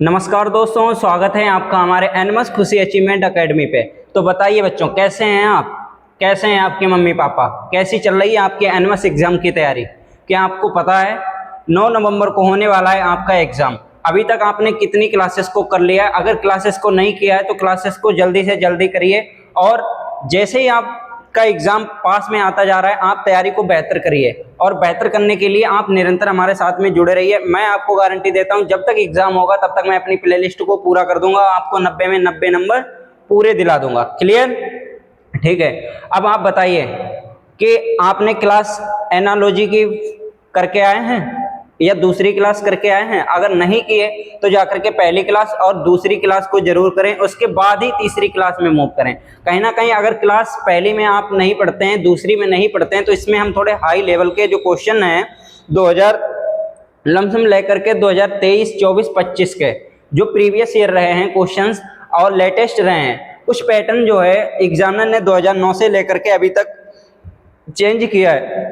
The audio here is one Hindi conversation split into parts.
नमस्कार दोस्तों, स्वागत है आपका हमारे एनिमस खुशी अचीवमेंट एकेडमी पे। तो बताइए बच्चों, कैसे हैं आप? कैसे हैं आपके मम्मी पापा? कैसी चल रही है आपके एनिमस एग्ज़ाम की तैयारी? क्या आपको पता है 9 नवंबर को होने वाला है आपका एग्ज़ाम? अभी तक आपने कितनी क्लासेस को कर लिया है? अगर क्लासेस को नहीं किया है तो क्लासेस को जल्दी से जल्दी करिए, और जैसे ही आपका एग्ज़ाम पास में आता जा रहा है आप तैयारी को बेहतर करिए, और बेहतर करने के लिए आप निरंतर हमारे साथ में जुड़े रहिए। मैं आपको गारंटी देता हूं, जब तक एग्ज़ाम होगा तब तक मैं अपनी प्लेलिस्ट को पूरा कर दूंगा, आपको 90 में 90 नंबर पूरे दिला दूंगा। क्लियर? ठीक है। अब आप बताइए कि आपने क्लास एनालॉजी की करके आए हैं या दूसरी क्लास करके आए हैं? अगर नहीं किए तो जाकर के पहली क्लास और दूसरी क्लास को जरूर करें, उसके बाद ही तीसरी क्लास में मूव करें। कहीं ना कहीं अगर क्लास पहली में आप नहीं पढ़ते हैं, दूसरी में नहीं पढ़ते हैं, तो इसमें हम थोड़े हाई लेवल के जो क्वेश्चन हैं 2000 लमसम लेकर के 2023, 24, 25 के जो प्रीवियस ईयर रहे हैं क्वेश्चंस और लेटेस्ट रहे हैं, कुछ पैटर्न जो है एग्जामिनर ने 2009 से लेकर के अभी तक चेंज किया है,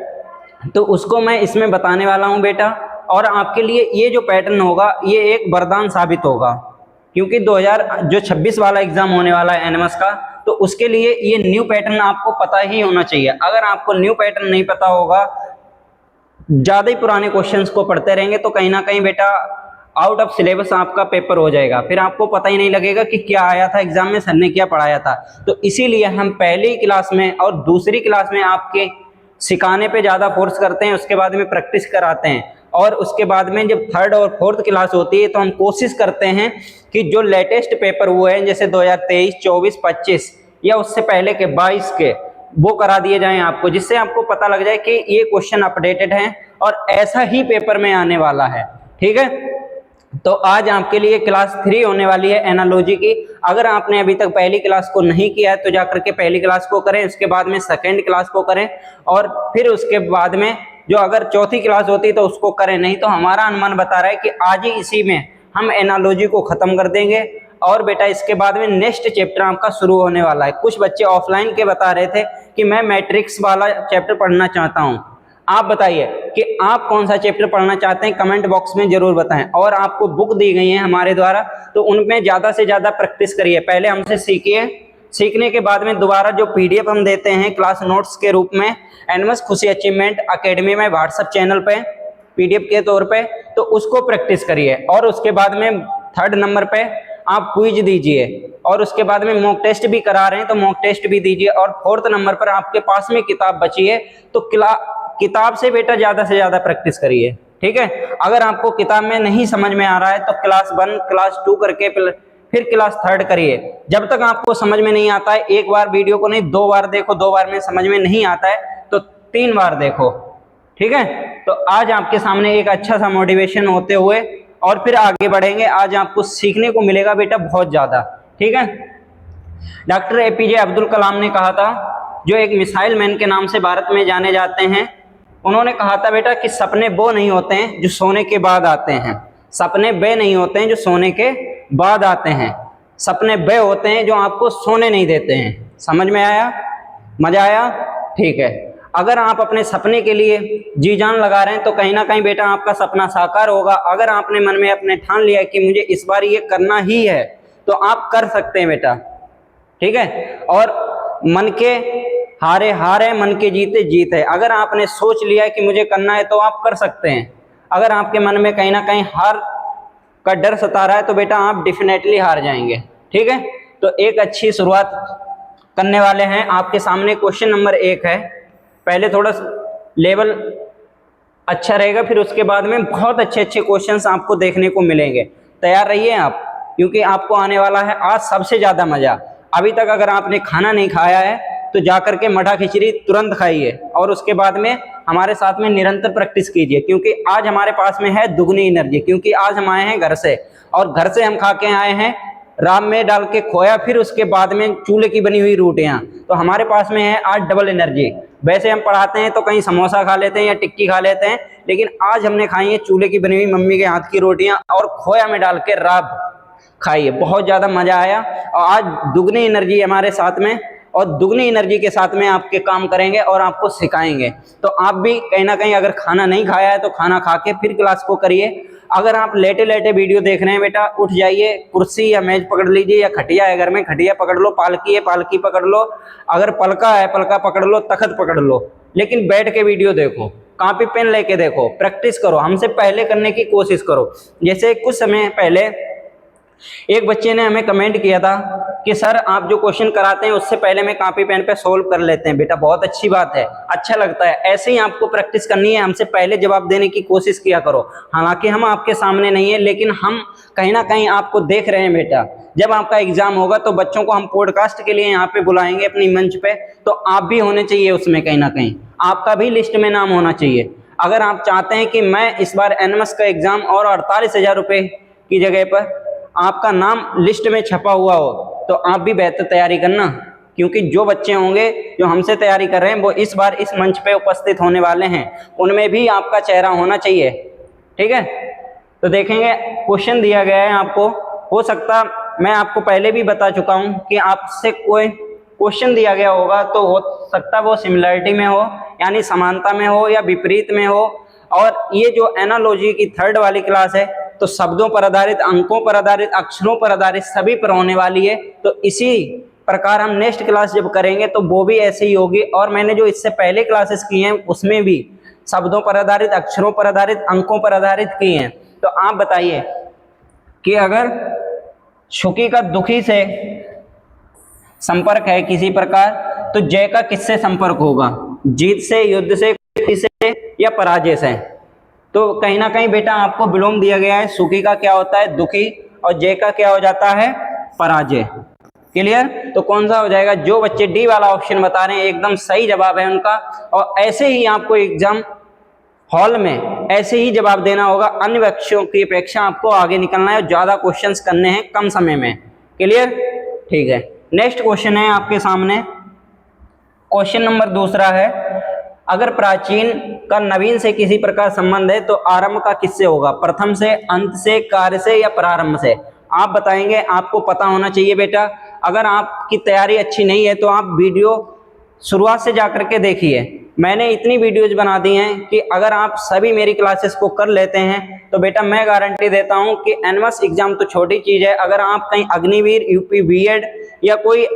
तो उसको मैं इसमें बताने वाला हूं बेटा। और आपके लिए ये जो पैटर्न होगा ये एक वरदान साबित होगा, क्योंकि 2026 वाला एग्जाम होने वाला है एनिमस का, तो उसके लिए ये न्यू पैटर्न आपको पता ही होना चाहिए। अगर आपको न्यू पैटर्न नहीं पता होगा, ज़्यादा ही पुराने क्वेश्चंस को पढ़ते रहेंगे, तो कहीं ना कहीं बेटा आउट ऑफ सिलेबस आपका पेपर हो जाएगा, फिर आपको पता ही नहीं लगेगा कि क्या आया था एग्जाम में, सर ने क्या पढ़ाया था। तो इसीलिए हम पहली क्लास में और दूसरी क्लास में आपके सिखाने पे ज़्यादा फोर्स करते हैं, उसके बाद में प्रैक्टिस कराते हैं, और उसके बाद में जब थर्ड और फोर्थ क्लास होती है तो हम कोशिश करते हैं कि जो लेटेस्ट पेपर हुए हैं जैसे 2023, 24, 25 या उससे पहले के 22 के, वो करा दिए जाएं आपको, जिससे आपको पता लग जाए कि ये क्वेश्चन अपडेटेड हैं और ऐसा ही पेपर में आने वाला है। ठीक है, तो आज आपके लिए क्लास 3 होने वाली है एनालॉजी की। अगर आपने अभी तक पहली क्लास को नहीं किया है तो जाकर के पहली क्लास को करें, उसके बाद में सेकेंड क्लास को करें, और फिर उसके बाद में जो अगर चौथी क्लास होती तो उसको करें। नहीं तो हमारा अनुमान बता रहा है कि आज ही इसी में हम एनालॉजी को खत्म कर देंगे, और बेटा इसके बाद में नेक्स्ट चैप्टर आपका शुरू होने वाला है। कुछ बच्चे ऑफलाइन के बता रहे थे कि मैं मैट्रिक्स वाला चैप्टर पढ़ना चाहता हूँ। आप बताइए कि आप कौन सा चैप्टर पढ़ना चाहते हैं, कमेंट बॉक्स में जरूर बताएं। और आपको बुक दी गई है हमारे द्वारा, तो उनमें ज़्यादा से ज़्यादा प्रैक्टिस करिए, पहले हमसे सीखिए। सीखने के बाद में दोबारा जो पीडीएफ हम देते हैं क्लास नोट्स के रूप में एनिमस खुशी अचीवमेंट एकेडमी में व्हाट्सएप चैनल पे पीडीएफ के तौर पे, तो उसको प्रैक्टिस करिए। और उसके बाद में थर्ड नंबर पे आप क्विज दीजिए, और उसके बाद में मॉक टेस्ट भी करा रहे हैं तो मॉक टेस्ट भी दीजिए। और फोर्थ नंबर पर आपके पास में किताब बची है तो किताब से बेटा ज़्यादा से ज़्यादा प्रैक्टिस करिए। ठीक है, अगर आपको किताब में नहीं समझ में आ रहा है तो क्लास 1, क्लास 2 करके फिर क्लास 3 करिए। जब तक आपको समझ में नहीं आता है, एक बार वीडियो को नहीं 2 बार देखो, 2 बार में समझ में नहीं आता है तो 3 बार देखो। ठीक है, तो आज आपके सामने एक अच्छा सा मोटिवेशन होते हुए और फिर आगे बढ़ेंगे। आज आपको सीखने को मिलेगा बेटा बहुत ज़्यादा। ठीक है, डॉक्टर एपीजे अब्दुल कलाम ने कहा था, जो एक मिसाइल मैन के नाम से भारत में जाने जाते हैं, उन्होंने कहा था बेटा कि सपने वो नहीं होते हैं जो सोने के बाद आते हैं, सपने वे नहीं होते हैं जो सोने के बाद आते हैं, सपने वे होते हैं जो आपको सोने नहीं देते हैं। समझ में आया? मजा आया? ठीक है, अगर आप अपने सपने के लिए जी जान लगा रहे हैं तो कहीं ना कहीं बेटा आपका सपना साकार होगा। अगर आपने मन में अपने ठान लिया कि मुझे इस बार ये करना ही है तो आप कर सकते हैं बेटा। ठीक है, और मन के हारे हार है, मन के जीते जीत है। अगर आपने सोच लिया है कि मुझे करना है तो आप कर सकते हैं। अगर आपके मन में कहीं ना कहीं हार का डर सता रहा है तो बेटा आप डेफिनेटली हार जाएंगे। ठीक है, तो एक अच्छी शुरुआत करने वाले हैं। आपके सामने क्वेश्चन नंबर 1 है। पहले थोड़ा लेवल अच्छा रहेगा, फिर उसके बाद में बहुत अच्छे अच्छे क्वेश्चंस आपको देखने को मिलेंगे। तैयार रहिए आप, क्योंकि आपको आने वाला है आज सबसे ज़्यादा मज़ा। अभी तक अगर आपने खाना नहीं खाया है तो जाकर के मठा खिचड़ी तुरंत खाइए, और उसके बाद में हमारे साथ में निरंतर प्रैक्टिस कीजिए, क्योंकि आज हमारे पास में है दुगनी एनर्जी। क्योंकि आज हम आए हैं घर से, और घर से हम खा के आए हैं राम में डाल के खोया, फिर उसके बाद में चूल्हे की बनी हुई रोटियां। तो हमारे पास में है आज डबल एनर्जी। वैसे हम पढ़ाते हैं तो कहीं समोसा खा लेते हैं या टिक्की खा लेते हैं, लेकिन आज हमने खाई है चूल्हे की बनी हुई मम्मी के हाथ की रोटियां और खोया में डाल के राब खाइए। बहुत ज़्यादा मज़ा आया, और आज दुगनी एनर्जी हमारे साथ में, और दुगनी एनर्जी के साथ में आपके काम करेंगे और आपको सिखाएंगे। तो आप भी कहीं ना कहीं अगर खाना नहीं खाया है तो खाना खा के फिर क्लास को करिए। अगर आप लेटे लेटे वीडियो देख रहे हैं बेटा, उठ जाइए, कुर्सी या मेज पकड़ लीजिए, या खटिया है घर में, खटिया पकड़ लो, पालकी है पालकी पकड़ लो, अगर पलका है पलका पकड़ लो, तख्त पकड़ लो, लेकिन बैठ के वीडियो देखो, कॉपी पेन लेके देखो, प्रैक्टिस करो, हमसे पहले करने की कोशिश करो। जैसे कुछ समय पहले एक बच्चे ने हमें कमेंट किया था कि सर आप जो क्वेश्चन कराते हैं उससे पहले मैं कॉपी पेन पे सोल्व कर लेते हैं। बेटा बहुत अच्छी बात है, अच्छा लगता है, ऐसे ही आपको प्रैक्टिस करनी है, हमसे पहले जवाब देने की कोशिश किया करो। हालांकि हम आपके सामने नहीं है, लेकिन हम कहीं ना कहीं आपको देख रहे हैं बेटा। जब आपका एग्जाम होगा तो बच्चों को हम पॉडकास्ट के लिए यहाँ पे बुलाएंगे अपनी मंच पे, तो आप भी होने चाहिए उसमें, कहीं ना कहीं आपका भी लिस्ट में नाम होना चाहिए। अगर आप चाहते हैं कि मैं इस बार एनएमएस का एग्जाम और 48,000 रुपये की जगह पर आपका नाम लिस्ट में छपा हुआ हो, तो आप भी बेहतर तैयारी करना, क्योंकि जो बच्चे होंगे जो हमसे तैयारी कर रहे हैं वो इस बार इस मंच पे उपस्थित होने वाले हैं, उनमें भी आपका चेहरा होना चाहिए। ठीक है, तो देखेंगे क्वेश्चन दिया गया है आपको। हो सकता, मैं आपको पहले भी बता चुका हूं कि आपसे कोई क्वेश्चन दिया गया होगा तो हो सकता वो सिमिलरिटी में हो, यानी समानता में हो, या विपरीत में हो। और ये जो एनालॉजी की थर्ड वाली क्लास है, तो शब्दों पर आधारित, अंकों पर आधारित, अक्षरों पर आधारित, सभी पर होने वाली है। तो इसी प्रकार हम नेक्स्ट क्लास जब करेंगे तो वो भी ऐसे ही होगी। और मैंने जो इससे पहले क्लासेस की हैं उसमें भी शब्दों पर आधारित, अक्षरों पर आधारित, अंकों पर आधारित की हैं। तो आप बताइए कि अगर सुखी का दुखी से संपर्क है किसी प्रकार, तो जय का किससे संपर्क होगा? जीत से, युद्ध से, किससे, या पराजय से? तो कहीं ना कहीं बेटा आपको विलोम दिया गया है, सुखी का क्या होता है? दुखी, और जय का क्या हो जाता है? पराजय। क्लियर? तो कौन सा हो जाएगा? जो बच्चे डी वाला ऑप्शन बता रहे हैं एकदम सही जवाब है उनका। और ऐसे ही आपको एग्जाम हॉल में ऐसे ही जवाब देना होगा, अन्य बच्चों की अपेक्षा आपको आगे निकलना है, ज्यादा क्वेश्चंस करने हैं कम समय में। क्लियर? ठीक है, नेक्स्ट क्वेश्चन है आपके सामने। क्वेश्चन नंबर दूसरा है, अगर प्राचीन का नवीन से किसी प्रकार संबंध है तो आरंभ का किससे होगा? प्रथम से, अंत से, कार्य से, या प्रारंभ से? आप बताएंगे, आपको पता होना चाहिए बेटा। अगर आपकी तैयारी अच्छी नहीं है तो आप वीडियो शुरुआत से जाकर के देखिए। मैंने इतनी वीडियोज बना दी हैं कि अगर आप सभी मेरी क्लासेस को कर लेते हैं तो बेटा मैं गारंटी देता हूं कि एनएमएस एग्जाम तो छोटी चीज़ है, अगर आप कहीं अग्निवीर, यूपी बीएड या कोई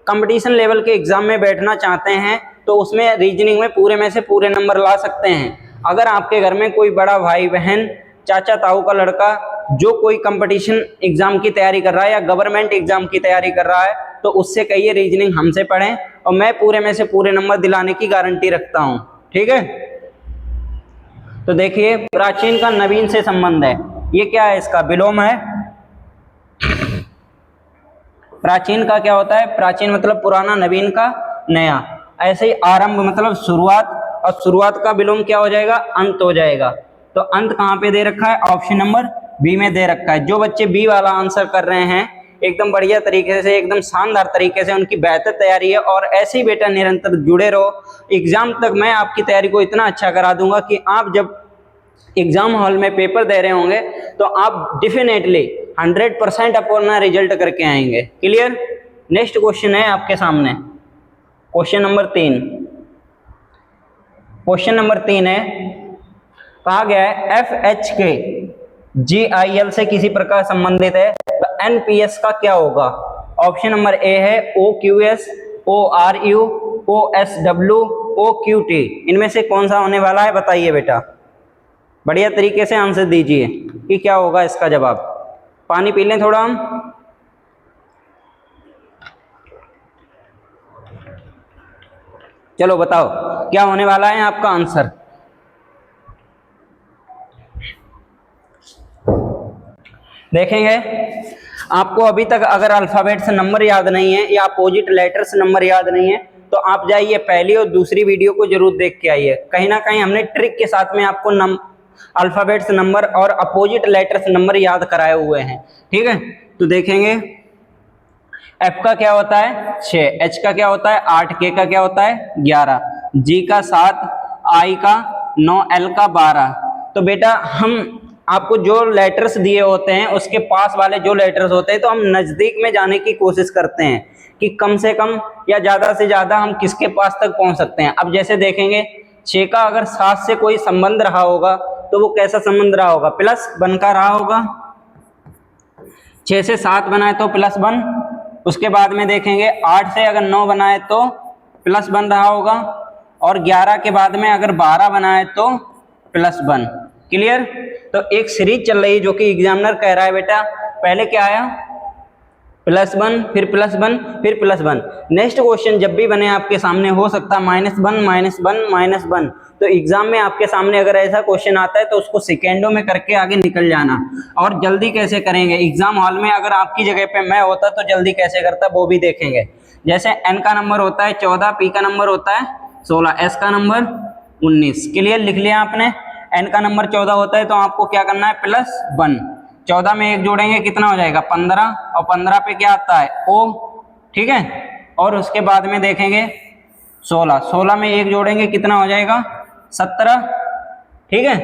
कंपटीशन लेवल के एग्जाम में बैठना चाहते हैं तो उसमें रीजनिंग में पूरे में से पूरे नंबर ला सकते हैं। अगर आपके घर में कोई बड़ा भाई बहन, चाचा ताऊ का लड़का जो कोई कंपटीशन एग्जाम की तैयारी कर रहा है या गवर्नमेंट एग्जाम की तैयारी कर रहा है, तो उससे कहिए रीजनिंग हमसे पढ़ें, और मैं पूरे में से पूरे नंबर दिलाने की गारंटी रखता हूं। ठीक है, तो देखिए प्राचीन का नवीन से संबंध है, ये क्या है? इसका विलोम है। प्राचीन का क्या होता है? प्राचीन मतलब पुराना, नवीन का नया। ऐसे ही आरंभ मतलब शुरुआत, और शुरुआत का विलोम क्या हो जाएगा? अंत हो जाएगा। तो अंत कहाँ पे दे रखा है? ऑप्शन नंबर बी में दे रखा है। जो बच्चे बी वाला आंसर कर रहे हैं एकदम बढ़िया तरीके से, एकदम शानदार तरीके से, उनकी बेहतर तैयारी है। और ऐसे ही बेटा निरंतर जुड़े रहो, एग्जाम तक मैं आपकी तैयारी को इतना अच्छा करा दूंगा कि आप जब एग्जाम हॉल में पेपर दे रहे होंगे तो आप डेफिनेटली 100% अपना रिजल्ट करके आएंगे। क्लियर? नेक्स्ट क्वेश्चन है आपके सामने, क्वेश्चन नंबर 3। क्वेश्चन नंबर 3 है, कहा गया है FHK GIL से किसी प्रकार संबंधित है, तो NPS का क्या होगा? ऑप्शन नंबर ए है OQS, ORU, OSW, OQT। इनमें से कौन सा होने वाला है? बताइए बेटा, बढ़िया तरीके से आंसर दीजिए कि क्या होगा इसका जवाब। पानी पी लें थोड़ा हम। चलो बताओ क्या होने वाला है आपका आंसर। देखेंगे, आपको अभी तक अगर अल्फाबेट से नंबर याद नहीं है या अपोजिट लेटर से नंबर याद नहीं है तो आप जाइए पहली और दूसरी वीडियो को जरूर देख के आइए। कहीं ना कहीं हमने ट्रिक के साथ में आपको अल्फाबेट से नंबर और अपोजिट लेटर से नंबर याद कराए हुए हैं। ठीक है, तो देखेंगे एफ का क्या होता है? 6, एच का क्या होता है? 8, के का क्या होता है? 11, जी का 7, आई का 9, एल का 12। तो बेटा हम आपको जो लेटर्स दिए होते हैं उसके पास वाले जो लेटर्स होते हैं तो हम नजदीक में जाने की कोशिश करते हैं कि कम से कम या ज्यादा से ज्यादा हम किसके पास तक पहुंच सकते हैं। अब जैसे देखेंगे 6 का अगर 7 से कोई संबंध रहा होगा तो वो कैसा संबंध रहा होगा, +1 का रहा होगा। 6 से 7 बनाए तो +1, उसके बाद में देखेंगे 8 से अगर 9 बनाए तो +1 रहा होगा, और 11 के बाद में अगर 12 बनाए तो +1। क्लियर। तो एक सीरीज चल रही है जो कि एग्जामिनर कह रहा है बेटा, पहले क्या आया +1, फिर +1, फिर +1। नेक्स्ट क्वेश्चन जब भी बने आपके सामने हो सकता है -1 -1 -1। तो एग्जाम में आपके सामने अगर ऐसा क्वेश्चन आता है तो उसको सेकेंडों में करके आगे निकल जाना। और जल्दी कैसे करेंगे, एग्जाम हॉल में अगर आपकी जगह पे मैं होता तो जल्दी कैसे करता वो भी देखेंगे। जैसे n का नंबर होता है 14, p का नंबर होता है 16, s का नंबर 19। क्लियर, लिख लिया आपने। n का नंबर 14 होता है तो आपको क्या करना है +1। 14 में 1 जोड़ेंगे कितना हो जाएगा 15, और 15 पे क्या आता है o, ठीक है। और उसके बाद में देखेंगे 16, 16 में 1 जोड़ेंगे कितना हो जाएगा 17, ठीक है।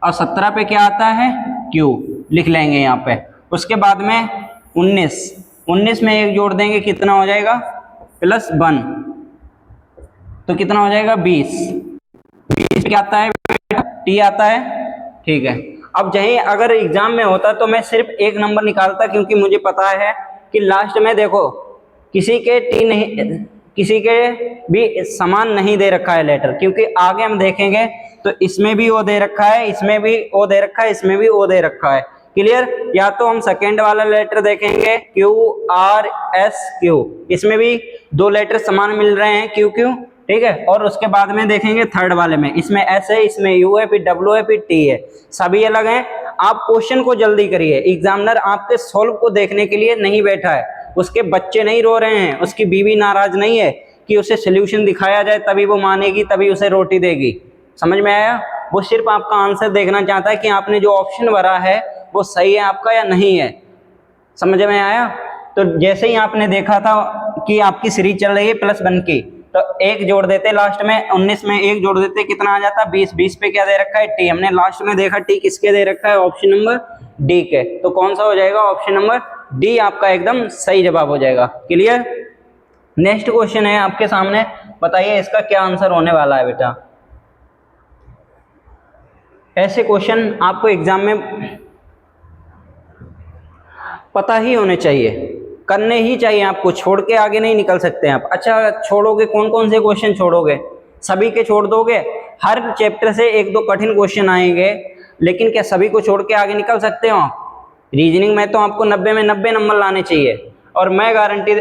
और 17 पे क्या आता है q, लिख लेंगे यहाँ पे। उसके बाद में 19, 19 में 1 जोड़ देंगे कितना हो जाएगा +1, तो कितना हो जाएगा 20। 20 क्या आता है t आता है, ठीक है। अब यही अगर एग्जाम में होता तो मैं सिर्फ एक नंबर निकालता, क्योंकि मुझे पता है कि लास्ट में देखो किसी के टी नहीं, किसी के भी समान नहीं दे रखा है लेटर, क्योंकि आगे हम देखेंगे तो इसमें भी ओ दे रखा है, इसमें भी ओ दे रखा है, इसमें भी ओ दे रखा है। क्लियर। या तो हम सेकेंड वाला लेटर देखेंगे QRSQ, इसमें भी 2 लेटर समान मिल रहे हैं QQ, ठीक है। और उसके बाद में देखेंगे थर्ड वाले में, इसमें S है, इसमें U है, फिर W है, फिर T है, सभी अलग हैं। आप क्वेश्चन को जल्दी करिए, एग्जामिनर आपके सॉल्व को देखने के लिए नहीं बैठा है, उसके बच्चे नहीं रो रहे हैं, उसकी बीवी नाराज नहीं है कि उसे सोल्यूशन दिखाया जाए तभी वो मानेगी, तभी उसे रोटी देगी। समझ में आया। वो सिर्फ आपका आंसर देखना चाहता है कि आपने जो ऑप्शन भरा है वो सही है आपका या नहीं है। समझ में आया। तो जैसे ही आपने देखा था कि आपकी सीरीज चल रही है +1 की, तो 1 जोड़ देते लास्ट में, 19 में 1 जोड़ देते कितना आ जाता 20। 20 पे क्या दे रखा है टी, हमने लास्ट में देखा टी किसके दे रखा है ऑप्शन नंबर डी के, तो कौन सा हो जाएगा ऑप्शन नंबर डी आपका एकदम सही जवाब हो जाएगा। क्लियर। नेक्स्ट क्वेश्चन है आपके सामने, बताइए इसका क्या आंसर होने वाला है बेटा। ऐसे क्वेश्चन आपको एग्जाम में पता ही होने चाहिए, करने ही चाहिए आपको, छोड़ के आगे नहीं निकल सकते आप। अच्छा छोड़ोगे, कौन कौन से क्वेश्चन छोड़ोगे, सभी के छोड़ दोगे। हर चैप्टर से 1-2 कठिन क्वेश्चन आएंगे, लेकिन क्या सभी को छोड़ के आगे निकल सकते हो आप। रीजनिंग में तो आपको 90 में 90 नंबर लाने चाहिए, और मैं गारंटी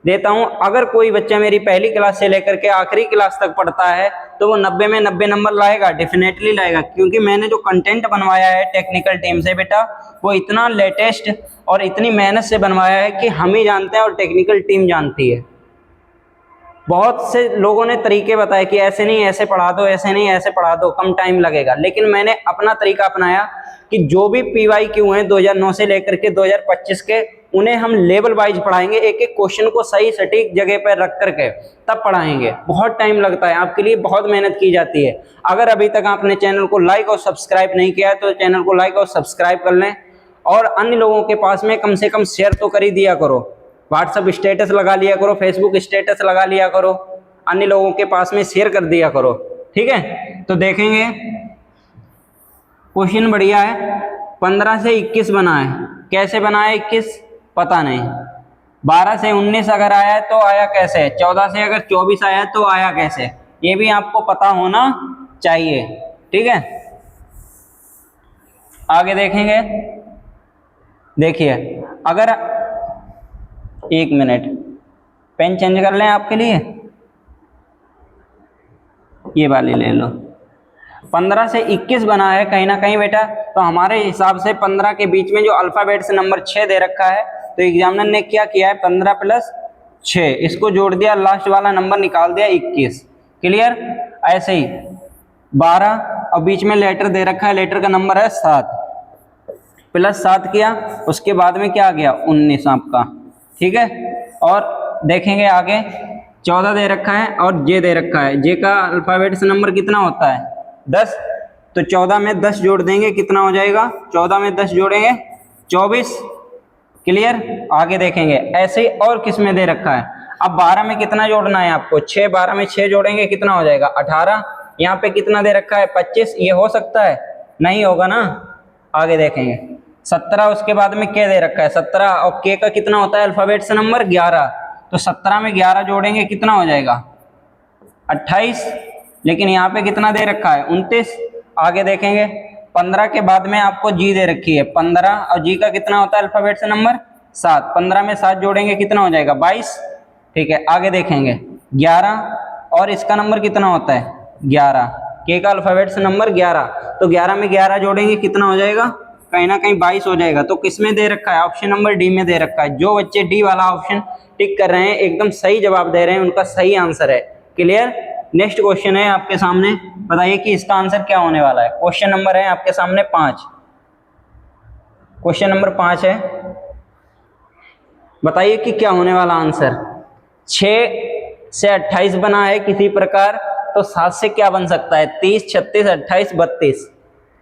देता हूं अगर कोई बच्चा मेरी पहली क्लास से लेकर के आखिरी क्लास तक पढ़ता है तो वो 90 में 90 नंबर लाएगा, डेफिनेटली लाएगा। क्योंकि मैंने जो कंटेंट बनवाया है टेक्निकल टीम से बेटा, वो इतना लेटेस्ट और इतनी मेहनत से बनवाया है कि हम ही जानते हैं और टेक्निकल टीम जानती है। बहुत से लोगों ने तरीके बताए कि ऐसे नहीं ऐसे पढ़ा दो, ऐसे नहीं ऐसे पढ़ा दो, कम टाइम लगेगा, लेकिन मैंने अपना तरीका अपनाया कि जो भी PYQ हैं 2009 से लेकर के 2025 के, उन्हें हम लेवल वाइज पढ़ाएंगे, एक एक क्वेश्चन को सही सटीक जगह पर रख करके तब पढ़ाएंगे। बहुत टाइम लगता है, आपके लिए बहुत मेहनत की जाती है। अगर अभी तक आपने चैनल को लाइक और सब्सक्राइब नहीं किया है तो चैनल को लाइक और सब्सक्राइब कर लें, और अन्य लोगों के पास में कम से कम शेयर तो कर ही दिया करो। व्हाट्सएप स्टेटस लगा लिया करो, फेसबुक स्टेटस लगा लिया करो, अन्य लोगों के पास में शेयर कर दिया करो, ठीक है। तो देखेंगे क्वेश्चन बढ़िया है। 15 से 21 बना है, कैसे बना है 21 पता नहीं। 12 से 19 अगर आया है तो आया कैसे, 14 से अगर 24 आया है तो आया कैसे, ये भी आपको पता होना चाहिए, ठीक है। आगे देखेंगे, देखिए अगर 1 मिनट पेन चेंज कर लें आपके लिए, ये वाली ले लो। 15 से 21 बना है कहीं ना कहीं बेटा, तो हमारे हिसाब से 15 के बीच में जो अल्फाबेट से नंबर 6 दे रखा है, तो एग्जामिनर ने क्या किया है 15 + 6 इसको जोड़ दिया, लास्ट वाला नंबर निकाल दिया 21। क्लियर। ऐसे ही 12 और बीच में लेटर दे रखा है, लेटर का नंबर है 7, +7 किया, उसके बाद में क्या आ गया 19 आपका, ठीक है। और देखेंगे आगे 14 दे रखा है और जे दे रखा है, जे का अल्फाबेट से नंबर कितना होता है 10, तो 14 में 10 जोड़ देंगे कितना हो जाएगा, 14 में 10 जोड़ेंगे 24। क्लियर। आगे देखेंगे ऐसे ही और किस में दे रखा है। अब 12 में कितना जोड़ना है आपको, 6, 12 में 6 जोड़ेंगे कितना हो जाएगा 18। यहाँ पे कितना दे रखा है 25, ये हो सकता है नहीं होगा ना, आगे देखेंगे। 17 उसके बाद में क्या दे रखा है 17, और के का कितना होता है अल्फाबेट से नंबर 11, तो 17 में 11 जोड़ेंगे कितना हो जाएगा 28, लेकिन यहाँ पे कितना दे रखा है 29। आगे देखेंगे 15 के बाद में आपको जी दे रखी है 15, और जी का कितना होता है अल्फाबेट से नंबर 7, 15 में 7 जोड़ेंगे कितना हो जाएगा 22। ठीक है, आगे देखेंगे 11, और इसका नंबर कितना होता है 11, के का अल्फाबेट से नंबर 11, तो 11 में 11 जोड़ेंगे कितना हो जाएगा कहीं ना कहीं 22 हो जाएगा। तो किस में दे रखा है ऑप्शन नंबर डी में दे रखा है। जो बच्चे डी वाला ऑप्शन टिक कर रहे हैं एकदम सही जवाब दे रहे हैं, उनका सही आंसर है। क्लियर। नेक्स्ट क्वेश्चन है आपके सामने, बताइए कि इसका आंसर क्या होने वाला है। क्वेश्चन नंबर है आपके सामने 5, क्वेश्चन नंबर 5 है, बताइए कि क्या होने वाला आंसर। 6 से 28 बना है किसी प्रकार, तो 7 से क्या बन सकता है 30, 36, 28, 32।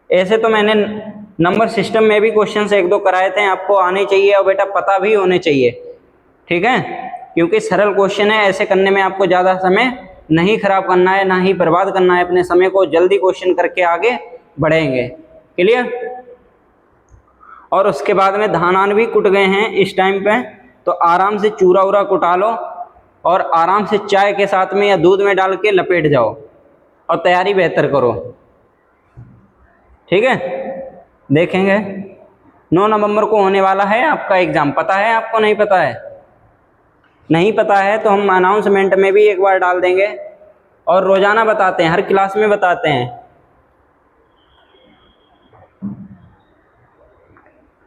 ऐसे तो मैंने नंबर सिस्टम में भी क्वेश्चन से 1-2 कराए थे, आपको आने चाहिए और बेटा पता भी होने चाहिए। ठीक है, क्योंकि सरल क्वेश्चन है, ऐसे करने में आपको ज़्यादा समय नहीं खराब करना है, ना ही बर्बाद करना है अपने समय को, जल्दी क्वेश्चन करके आगे बढ़ेंगे। क्लियर। और उसके बाद में धान भी कुट गए हैं इस टाइम पे, तो आराम से चूरा उरा कुटा लो और आराम से चाय के साथ में या दूध में डाल के लपेट जाओ और तैयारी बेहतर करो। ठीक है, देखेंगे 9 नवंबर को होने वाला है आपका एग्जाम। पता है आपको, नहीं पता है? नहीं पता है तो हम अनाउंसमेंट में भी एक बार डाल देंगे और रोजाना बताते हैं, हर क्लास में बताते हैं।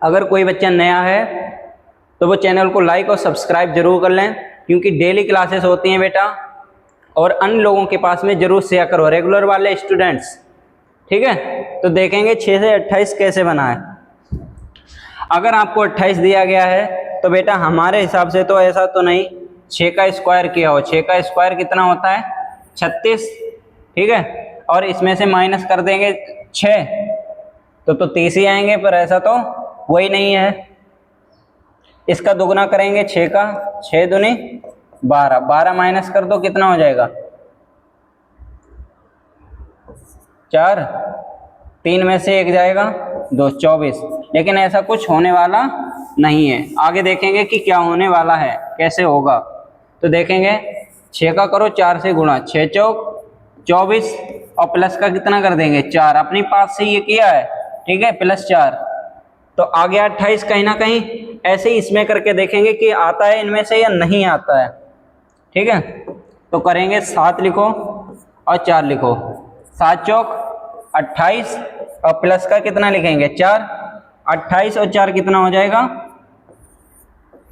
अगर कोई बच्चा नया है तो वो चैनल को लाइक और सब्सक्राइब जरूर कर लें, क्योंकि डेली क्लासेस होती हैं बेटा, और अन्य लोगों के पास में जरूर शेयर करो, रेगुलर वाले स्टूडेंट्स। ठीक है, तो देखेंगे 6 से 28 कैसे बना है। अगर आपको 28 दिया गया है तो बेटा हमारे हिसाब से तो ऐसा तो नहीं, 6 का स्क्वायर किया हो, 6 का स्क्वायर कितना होता है 36। ठीक है, और इसमें से माइनस कर देंगे 6 तो 30 ही आएंगे, पर ऐसा तो वही नहीं है। इसका दोगुना करेंगे 6 का, 6 दूनी 12, 12 माइनस कर दो कितना हो जाएगा 4, 3 में से 1 जाएगा 2, 24। लेकिन ऐसा कुछ होने वाला नहीं है। आगे देखेंगे कि क्या होने वाला है, कैसे होगा। तो देखेंगे 6 का करो 4 से गुणा, 6 चौक 24, और प्लस का कितना कर देंगे 4, अपनी पास से ये किया है। ठीक है, +4, तो आ गया 28 कहीं ना कहीं। ऐसे ही इसमें करके देखेंगे कि आता है इनमें से या नहीं आता है। ठीक है, तो करेंगे 7 लिखो और 4 लिखो, 7 चौक 28, और प्लस का कितना लिखेंगे 4, 28 और 4 कितना हो जाएगा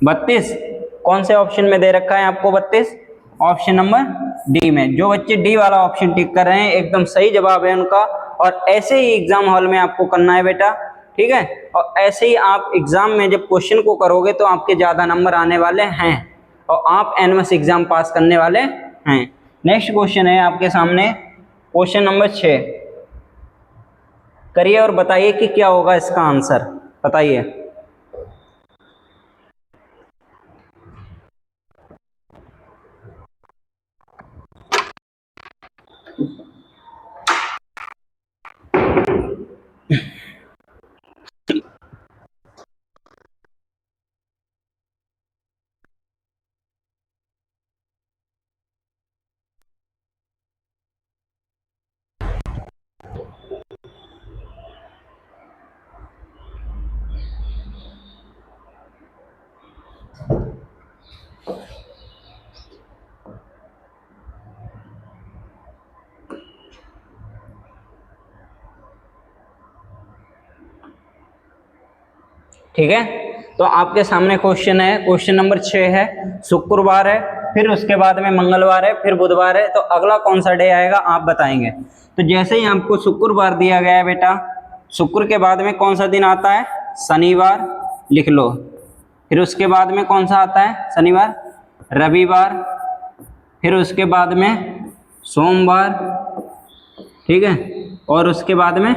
32। कौन से ऑप्शन में दे रखा है आपको 32? ऑप्शन नंबर डी में। जो बच्चे डी वाला ऑप्शन टिक कर रहे हैं एकदम सही जवाब है उनका, और ऐसे ही एग्जाम हॉल में आपको करना है बेटा। ठीक है, और ऐसे ही आप एग्जाम में जब क्वेश्चन को करोगे तो आपके ज़्यादा नंबर आने वाले हैं और आप एनएमएस एग्जाम पास करने वाले हैं। नेक्स्ट क्वेश्चन है आपके सामने, क्वेश्चन नंबर 6, करिए और बताइए कि क्या होगा इसका आंसर, बताइए। ठीक है, तो आपके सामने क्वेश्चन है, क्वेश्चन नंबर 6 है। शुक्रवार है, फिर उसके बाद में मंगलवार है, फिर बुधवार है, तो अगला कौन सा डे आएगा आप बताएंगे। तो जैसे ही आपको शुक्रवार दिया गया है बेटा, शुक्र के बाद में कौन सा दिन आता है शनिवार, लिख लो। फिर उसके बाद में कौन सा आता है शनिवार, रविवार, फिर उसके बाद में सोमवार, ठीक है, और उसके बाद में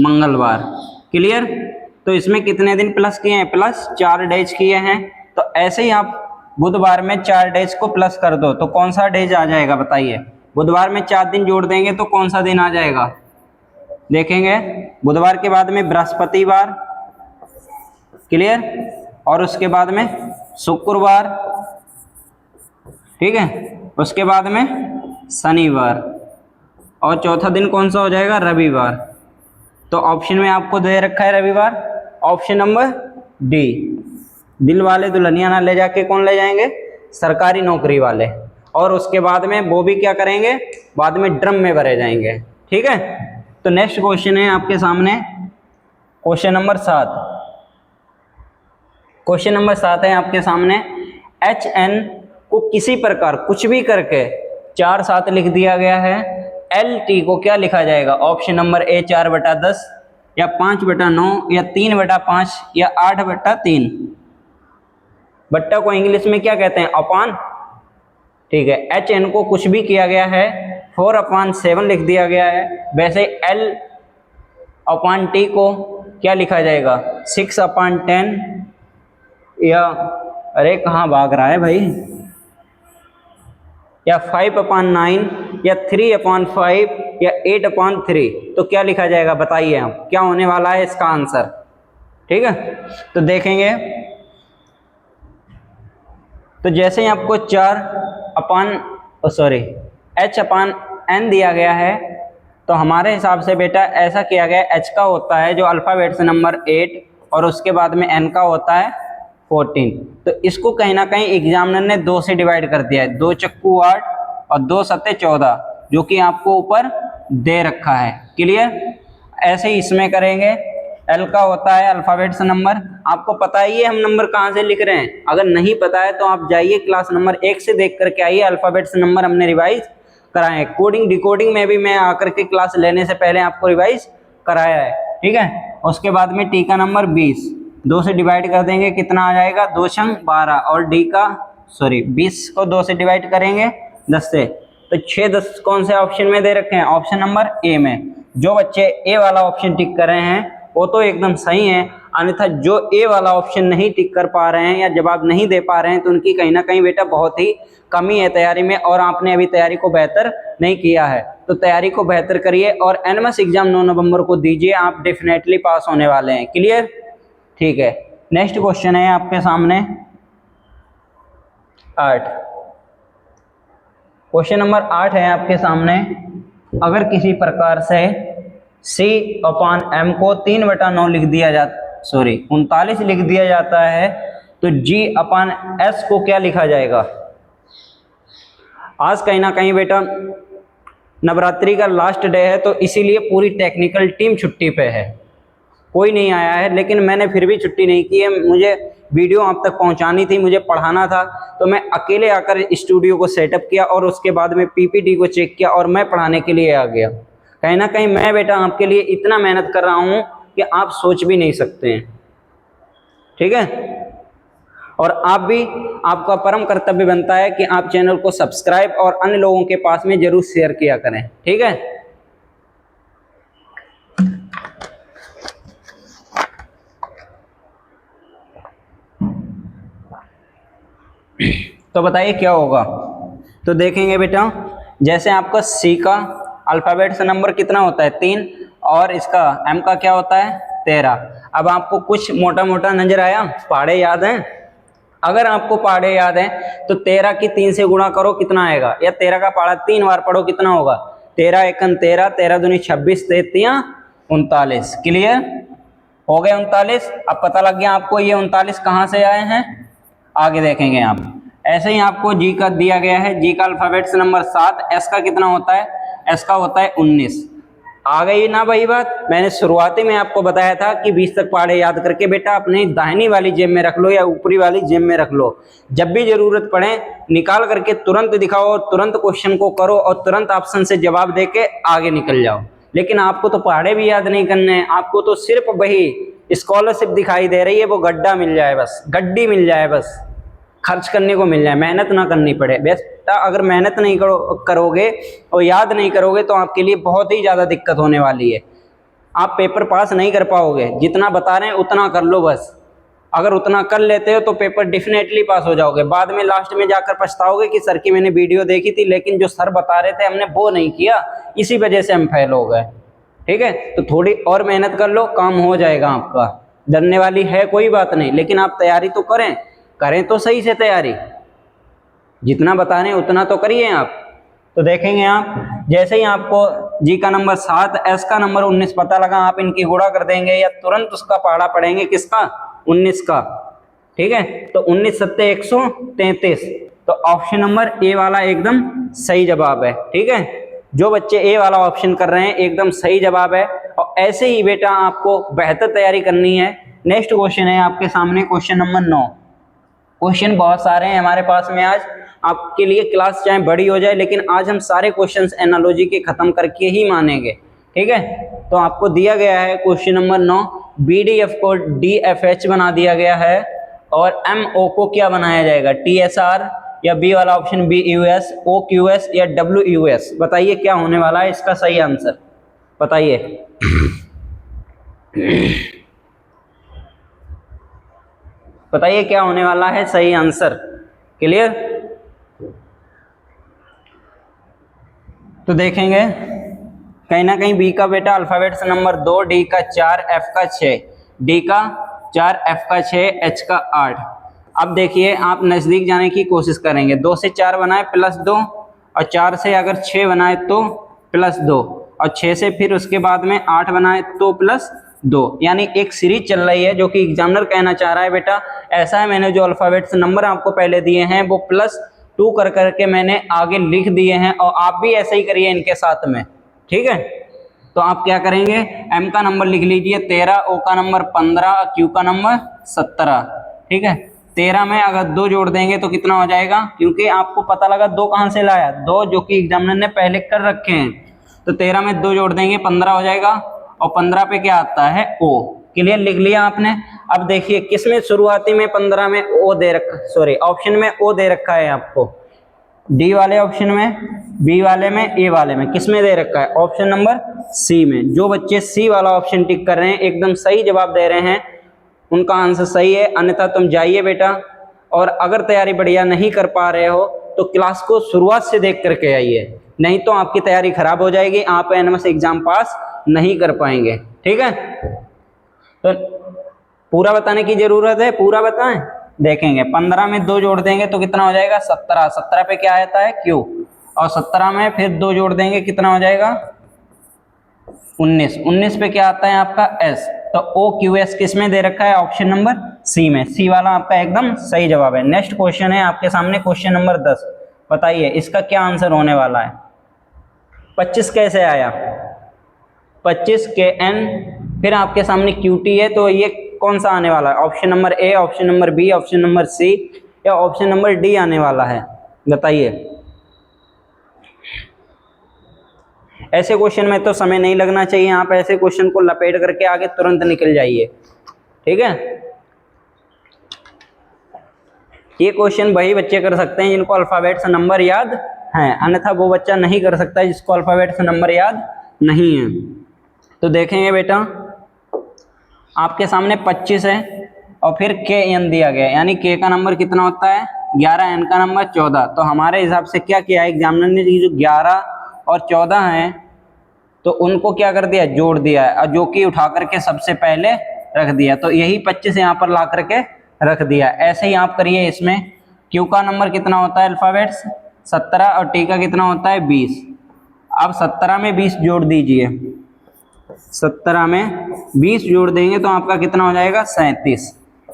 मंगलवार। क्लियर। तो इसमें कितने दिन प्लस किए हैं, +4 डेज किए हैं। तो ऐसे ही आप बुधवार में 4 डेज को प्लस कर दो तो कौन सा डेज आ जाएगा बताइए। बुधवार में 4 दिन जोड़ देंगे तो कौन सा दिन आ जाएगा देखेंगे बुधवार के बाद में बृहस्पतिवार, क्लियर, और उसके बाद में शुक्रवार, ठीक है, उसके बाद में शनिवार, और चौथा दिन कौन सा हो जाएगा, रविवार। तो ऑप्शन में आपको दे रखा है रविवार, ऑप्शन नंबर डी। दिल वाले दुल्हनिया ना ले जाके कौन ले जाएंगे, सरकारी नौकरी वाले, और उसके बाद में वो भी क्या करेंगे, बाद में ड्रम में भरे जाएंगे, ठीक है। तो नेक्स्ट क्वेश्चन है आपके सामने क्वेश्चन नंबर 7। क्वेश्चन नंबर 7 है आपके सामने, HN को किसी प्रकार कुछ भी करके 4/7 लिख दिया गया है, LT को क्या लिखा जाएगा, ऑप्शन नंबर ए 4/10 या 5/9 या 3/5 या 8/3। बट्टा को इंग्लिश में क्या कहते हैं, अपान, ठीक है। HN को कुछ भी किया गया है 4/7 लिख दिया गया है, वैसे L/T को क्या लिखा जाएगा, 6/10 या, अरे कहाँ भाग रहा है भाई, या 5/9 या 3/5 या 8/3। तो क्या लिखा जाएगा बताइए आप, क्या होने वाला है इसका आंसर, ठीक है। तो देखेंगे, तो जैसे ही आपको H/N दिया गया है, तो हमारे हिसाब से बेटा ऐसा किया गया, H का होता है जो अल्फ़ाबेट से नंबर 8 और उसके बाद में N का होता है 14। तो इसको कहीं ना कहीं एग्जामिनर ने 2 से डिवाइड कर दिया है, 2 चक्कू 8 और 2 सत्ते 14, जो कि आपको ऊपर दे रखा है, क्लियर। ऐसे ही इसमें करेंगे, L का होता है अल्फ़ाबेट से नंबर, आपको पता ही है हम नंबर कहाँ से लिख रहे हैं, अगर नहीं पता है तो आप जाइए क्लास नंबर 1 से देख करके आइए, अल्फ़ाबेट से नंबर हमने रिवाइज कराए, कोडिंग डिकोडिंग में भी मैं आकर के क्लास लेने से पहले आपको रिवाइज कराया है, ठीक है। उसके बाद में T का नंबर 20, 2 से डिवाइड कर देंगे, कितना आ जाएगा, 2 छंग 12, और 20 को 2 से डिवाइड करेंगे 10 से, तो 6 10 कौन से ऑप्शन में दे रखे हैं, ऑप्शन नंबर ए में। जो बच्चे ए वाला ऑप्शन टिक कर रहे हैं वो तो एकदम सही है, अन्यथा जो ए वाला ऑप्शन नहीं टिक कर पा रहे हैं या जवाब नहीं दे पा रहे हैं, तो उनकी कहीं ना कहीं बेटा बहुत ही कमी है तैयारी में, और आपने अभी तैयारी को बेहतर नहीं किया है। तो तैयारी को बेहतर करिए और एनएमएस एग्जाम 9 नवंबर को दीजिए, आप डेफिनेटली पास होने वाले हैं, क्लियर, ठीक है। नेक्स्ट क्वेश्चन है आपके सामने 8। क्वेश्चन नंबर 8 है आपके सामने, अगर किसी प्रकार से C/M को 3/9 लिख दिया जाता, 39 लिख दिया जाता है, तो G/S को क्या लिखा जाएगा। आज कहीं ना कहीं बेटा नवरात्रि का लास्ट डे है, तो इसीलिए पूरी टेक्निकल टीम छुट्टी पे है, कोई नहीं आया है, लेकिन मैंने फिर भी छुट्टी नहीं की है, मुझे वीडियो आप तक पहुंचानी थी, मुझे पढ़ाना था, तो मैं अकेले आकर स्टूडियो को सेटअप किया और उसके बाद में PPT को चेक किया और मैं पढ़ाने के लिए आ गया। कहीं ना कहीं मैं बेटा आपके लिए इतना मेहनत कर रहा हूं कि आप सोच भी नहीं सकते हैं, ठीक है। और आप भी, आपका परम कर्तव्य बनता है कि आप चैनल को सब्सक्राइब और अन्य लोगों के पास में जरूर शेयर किया करें, ठीक है। तो बताइए क्या होगा। तो देखेंगे बेटा, जैसे आपका C का अल्फ़ाबेट से नंबर कितना होता है 3, और इसका M का क्या होता है 13। अब आपको कुछ मोटा मोटा नजर आया, पहाड़े याद हैं, अगर आपको पहाड़े याद हैं तो 13 की 3 से गुणा करो, कितना आएगा, या 13 का पहाड़ा 3 बार पढ़ो, कितना होगा, 13 एकन 13, 13 दूनी 26, 33 39, क्लियर हो गए 39। अब पता लग गया आपको ये 39 कहाँ से आए हैं, आगे देखेंगे आप। ऐसे ही आपको G का दिया गया है, G का अल्फ़ाबेट से नंबर 7, S का कितना होता है, S का होता है 19। आ गई ना वही बात, मैंने शुरुआती में आपको बताया था कि 20 तक पहाड़े याद करके बेटा अपनी दाहिनी वाली जेब में रख लो या ऊपरी वाली जेब में रख लो, जब भी जरूरत पड़े निकाल करके तुरंत दिखाओ और तुरंत क्वेश्चन को करो और तुरंत ऑप्शन से जवाब दे के आगे निकल जाओ। लेकिन आपको तो पहाड़े भी याद नहीं करने हैं, आपको तो सिर्फ वही स्कॉलरशिप दिखाई दे रही है, वो गड्ढा मिल जाए बस, गड्डी मिल जाए बस, खर्च करने को मिल जाए, मेहनत ना करनी पड़े। बेटा अगर मेहनत नहीं करोगे और याद नहीं करोगे तो आपके लिए बहुत ही ज़्यादा दिक्कत होने वाली है, आप पेपर पास नहीं कर पाओगे। जितना बता रहे हैं उतना कर लो बस, अगर उतना कर लेते हो तो पेपर डेफिनेटली पास हो जाओगे। बाद में लास्ट में जाकर पछताओगे कि सर की मैंने वीडियो देखी थी लेकिन जो सर बता रहे थे हमने वो नहीं किया, इसी वजह से हम फेल हो गए। ठीक है, तो थोड़ी और मेहनत कर लो, काम हो जाएगा आपका। डरने वाली है कोई बात नहीं, लेकिन आप तैयारी तो करें, करें तो सही से तैयारी, जितना बता रहे हैं उतना तो करिए आप। तो देखेंगे आप, जैसे ही आपको जी का नंबर 7, एस का नंबर 19 पता लगा, आप इनकी गुणा कर देंगे या तुरंत उसका पहाड़ा पढ़ेंगे, किसका, 19 का। ठीक है, तो 19 सत्ते 133, तो ऑप्शन नंबर ए वाला एकदम सही जवाब है। ठीक है, जो बच्चे ए वाला ऑप्शन कर रहे हैं एकदम सही जवाब है। और ऐसे ही बेटा आपको बेहतर तैयारी करनी है। नेक्स्ट क्वेश्चन है आपके सामने, क्वेश्चन नंबर 9। क्वेश्चन बहुत सारे हैं हमारे पास में आज, आपके लिए क्लास चाहे बड़ी हो जाए, लेकिन आज हम सारे क्वेश्चंस एनालॉजी के खत्म करके ही मानेंगे। ठीक है, तो आपको दिया गया है क्वेश्चन नंबर 9, BDF को DFH बना दिया गया है, और MO को क्या बनाया जाएगा, TSR या बी वाला ऑप्शन BUS, OQS या WUS। बताइए क्या होने वाला है इसका सही आंसर, बताइए। बताइए क्या होने वाला है सही आंसर, क्लियर। तो देखेंगे कहीं ना कहीं बी का बेटा अल्फाबेट से नंबर 2, डी का 4, एफ का 6, डी का 4, एफ का 6, एच का 8। अब देखिए आप नजदीक जाने की कोशिश करेंगे, 2 से 4 बनाए +2, और 4 से अगर 6 बनाए तो +2, और 6 से फिर उसके बाद में 8 बनाए तो +2, यानी एक सीरीज चल रही है, जो कि एग्जामिनर कहना चाह रहा है बेटा ऐसा है, मैंने जो अल्फाबेट से नंबर आपको पहले दिए हैं वो +2 कर करके मैंने आगे लिख दिए हैं, और आप भी ऐसे ही करिए इनके साथ में। ठीक है, तो आप क्या करेंगे, एम का नंबर लिख लीजिए 13, ओ का नंबर 15, क्यू का नंबर 17। ठीक है, 13 में अगर 2 जोड़ देंगे तो कितना हो जाएगा, क्योंकि आपको पता लगा 2 कहाँ से लाया, 2 जो कि एग्जामिनर ने पहले कर रखे हैं, तो 13 में 2 जोड़ देंगे 15 हो जाएगा, और 15 पे क्या आता है, ओ। क्लियर, लिख लिया आपने। अब देखिए किसमें शुरुआती में 15 में ओ दे रखा, सॉरी ऑप्शन में ओ दे रखा है आपको, डी वाले ऑप्शन में, बी वाले में, ए वाले में, किसमें दे रखा है, ऑप्शन नंबर सी में। जो बच्चे सी वाला ऑप्शन टिक कर रहे हैं एकदम सही जवाब दे रहे हैं, उनका आंसर सही है। अन्यथा तुम जाइए बेटा, और अगर तैयारी बढ़िया नहीं कर पा रहे हो तो क्लास को शुरुआत से देख करके आइए, नहीं तो आपकी तैयारी खराब हो जाएगी, आप एनएमएस एग्जाम पास नहीं कर पाएंगे। ठीक है, तो पूरा बताने की जरूरत है, पूरा बताएं। देखेंगे 15 में 2 जोड़ देंगे तो कितना हो जाएगा, 17, 17 पे क्या आता है, क्यू, और 17 में फिर 2 जोड़ देंगे कितना हो जाएगा, 19, 19 पे क्या आता है आपका, एस। तो ओ क्यू एस किस में दे रखा है, ऑप्शन नंबर सी में, सी वाला आपका एकदम सही जवाब है। नेक्स्ट क्वेश्चन है आपके सामने क्वेश्चन नंबर 10। बताइए इसका क्या आंसर होने वाला है। 25 कैसे आया, 25 के एन, फिर आपके सामने QT है, तो ये कौन सा आने वाला है, option number A, option number B, option number C या ऑप्शन नंबर डी आने वाला है, बताइए। ऐसे क्वेश्चन में तो समय नहीं लगना चाहिए, आप ऐसे क्वेश्चन को लपेट करके आगे तुरंत निकल जाइए। ठीक है, ये क्वेश्चन वही बच्चे कर सकते हैं जिनको अल्फाबेट से नंबर याद हैं, अन्यथा वो बच्चा नहीं कर सकता जिसको अल्फाबेट से नंबर याद नहीं है। तो देखेंगे बेटा आपके सामने 25 है, और फिर के एन दिया गया, यानी के का नंबर कितना होता है 11, एन का नंबर 14। तो हमारे हिसाब से क्या किया है एग्जामिनर ने, जो 11 और 14 हैं तो उनको क्या कर दिया, जोड़ दिया है, और जो कि उठा करके सबसे पहले रख दिया, तो यही 25 यहाँ पर ला करके रख दिया। ऐसे ही आप करिए इसमें, क्यू का नंबर कितना होता है अल्फाबेट्स 17, और टी का कितना होता है 20। अब 17 में 20 जोड़ दीजिए, 17 में 20 जोड़ देंगे तो आपका कितना हो जाएगा 37।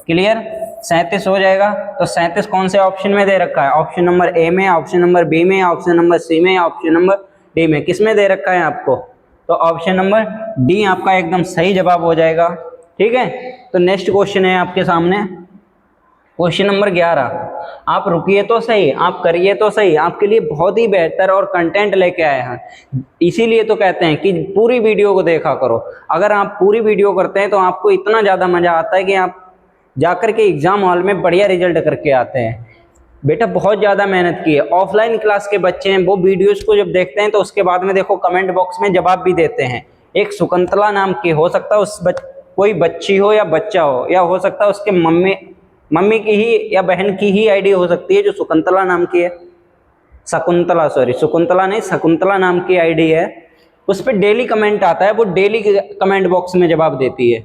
क्लियर, 37 हो जाएगा। तो 37 कौन से ऑप्शन में दे रखा है, ऑप्शन नंबर ए में, ऑप्शन नंबर बी में, ऑप्शन नंबर सी में, ऑप्शन नंबर डी में, किस में दे रखा है आपको, तो ऑप्शन नंबर डी आपका एकदम सही जवाब हो जाएगा। ठीक है, तो नेक्स्ट क्वेश्चन है आपके सामने क्वेश्चन नंबर 11। आप रुकिए तो सही, आप करिए तो सही, आपके लिए बहुत ही बेहतर और कंटेंट लेके आए हैं, इसीलिए तो कहते हैं कि पूरी वीडियो को देखा करो। अगर आप पूरी वीडियो करते हैं तो आपको इतना ज़्यादा मज़ा आता है कि आप जाकर के एग्जाम हॉल में बढ़िया रिजल्ट करके आते हैं। बेटा बहुत ज़्यादा मेहनत की है, ऑफलाइन क्लास के बच्चे हैं वो वीडियोज़ को जब देखते हैं तो उसके बाद में देखो कमेंट बॉक्स में जवाब भी देते हैं। एक शकुंतला नाम की, हो सकता है उस कोई बच्ची हो या बच्चा हो, या हो सकता है उसके मम्मी की ही या बहन की ही आईडी हो सकती है जो शकुंतला नाम की है, शकुंतला, सॉरी शकुंतला नहीं, शकुंतला नाम की आईडी है। उस पर डेली कमेंट आता है, वो डेली कमेंट बॉक्स में जवाब देती है।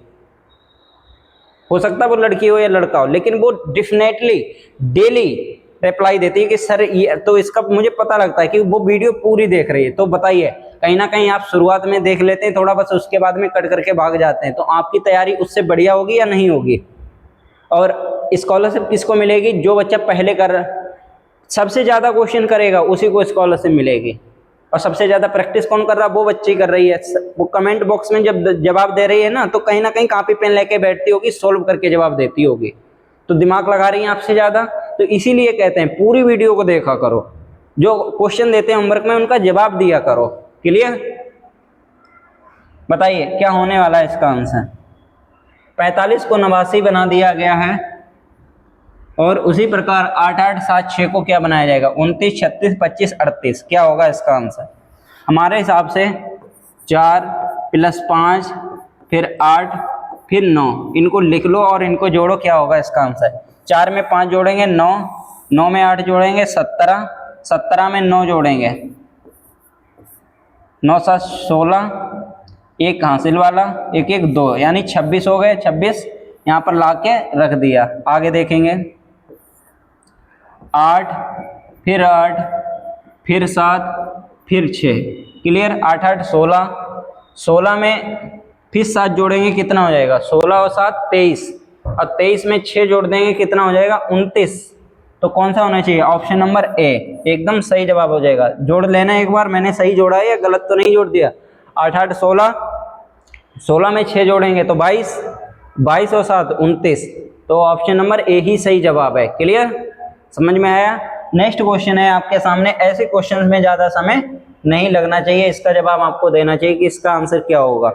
हो सकता है वो लड़की हो या लड़का हो, लेकिन वो डेफिनेटली डेली रिप्लाई देती है कि सर ये, तो इसका मुझे पता लगता है कि वो वीडियो पूरी देख रही है। तो बताइए, कहीं ना कहीं आप शुरुआत में देख लेते हैं थोड़ा बस, उसके बाद में कट करके भाग जाते हैं, तो आपकी तैयारी उससे बढ़िया होगी या नहीं होगी? और स्कॉलरशिप किसको मिलेगी? जो बच्चा पहले कर सबसे ज़्यादा क्वेश्चन करेगा उसी को स्कॉलरशिप मिलेगी। और सबसे ज़्यादा प्रैक्टिस कौन कर रहा है? वो बच्ची कर रही है। वो कमेंट बॉक्स में जब जवाब दे रही है ना, तो कहीं ना कहीं कॉपी पेन लेके बैठती होगी, सोल्व करके जवाब देती होगी, तो दिमाग लगा रही है आपसे ज़्यादा। तो इसीलिए कहते हैं पूरी वीडियो को देखा करो, जो क्वेश्चन देते हैं होमवर्क में उनका जवाब दिया करो। क्लियर? बताइए क्या होने वाला है इसका आंसर? 45 को 89 बना दिया गया है, और उसी प्रकार 8 8 7 6 को क्या बनाया जाएगा? 29 36 25 38। क्या होगा इसका आंसर? हमारे हिसाब से 4 + 5 फिर 8 फिर 9, इनको लिख लो और इनको जोड़ो, क्या होगा इसका आंसर? 4 में 5 जोड़ेंगे 9, 9 में 8 जोड़ेंगे 17, 17 में 9 जोड़ेंगे 9 7 16, एक हासिल वाला, एक एक 2, यानी 26 हो गए। 26 यहाँ पर ला के रख दिया। आगे देखेंगे 8 फिर 8 फिर 7 फिर 6। क्लियर? 8 8 16, 16 में फिर 7 जोड़ेंगे कितना हो जाएगा? 16 और 7 23, और 23 में 6 जोड़ देंगे कितना हो जाएगा? 29। तो कौन सा होना चाहिए? ऑप्शन नंबर ए एकदम सही जवाब हो जाएगा। जोड़ लेना एक बार, मैंने सही जोड़ा है या गलत तो नहीं जोड़ दिया? 8 8 16, 16 में 6 जोड़ेंगे तो 22, 22 और 7 29। तो ऑप्शन नंबर ए ही सही जवाब है। क्लियर? समझ में आया? नेक्स्ट क्वेश्चन है आपके सामने। ऐसे क्वेश्चन में ज़्यादा समय नहीं लगना चाहिए, इसका जवाब आपको देना चाहिए कि इसका आंसर क्या होगा।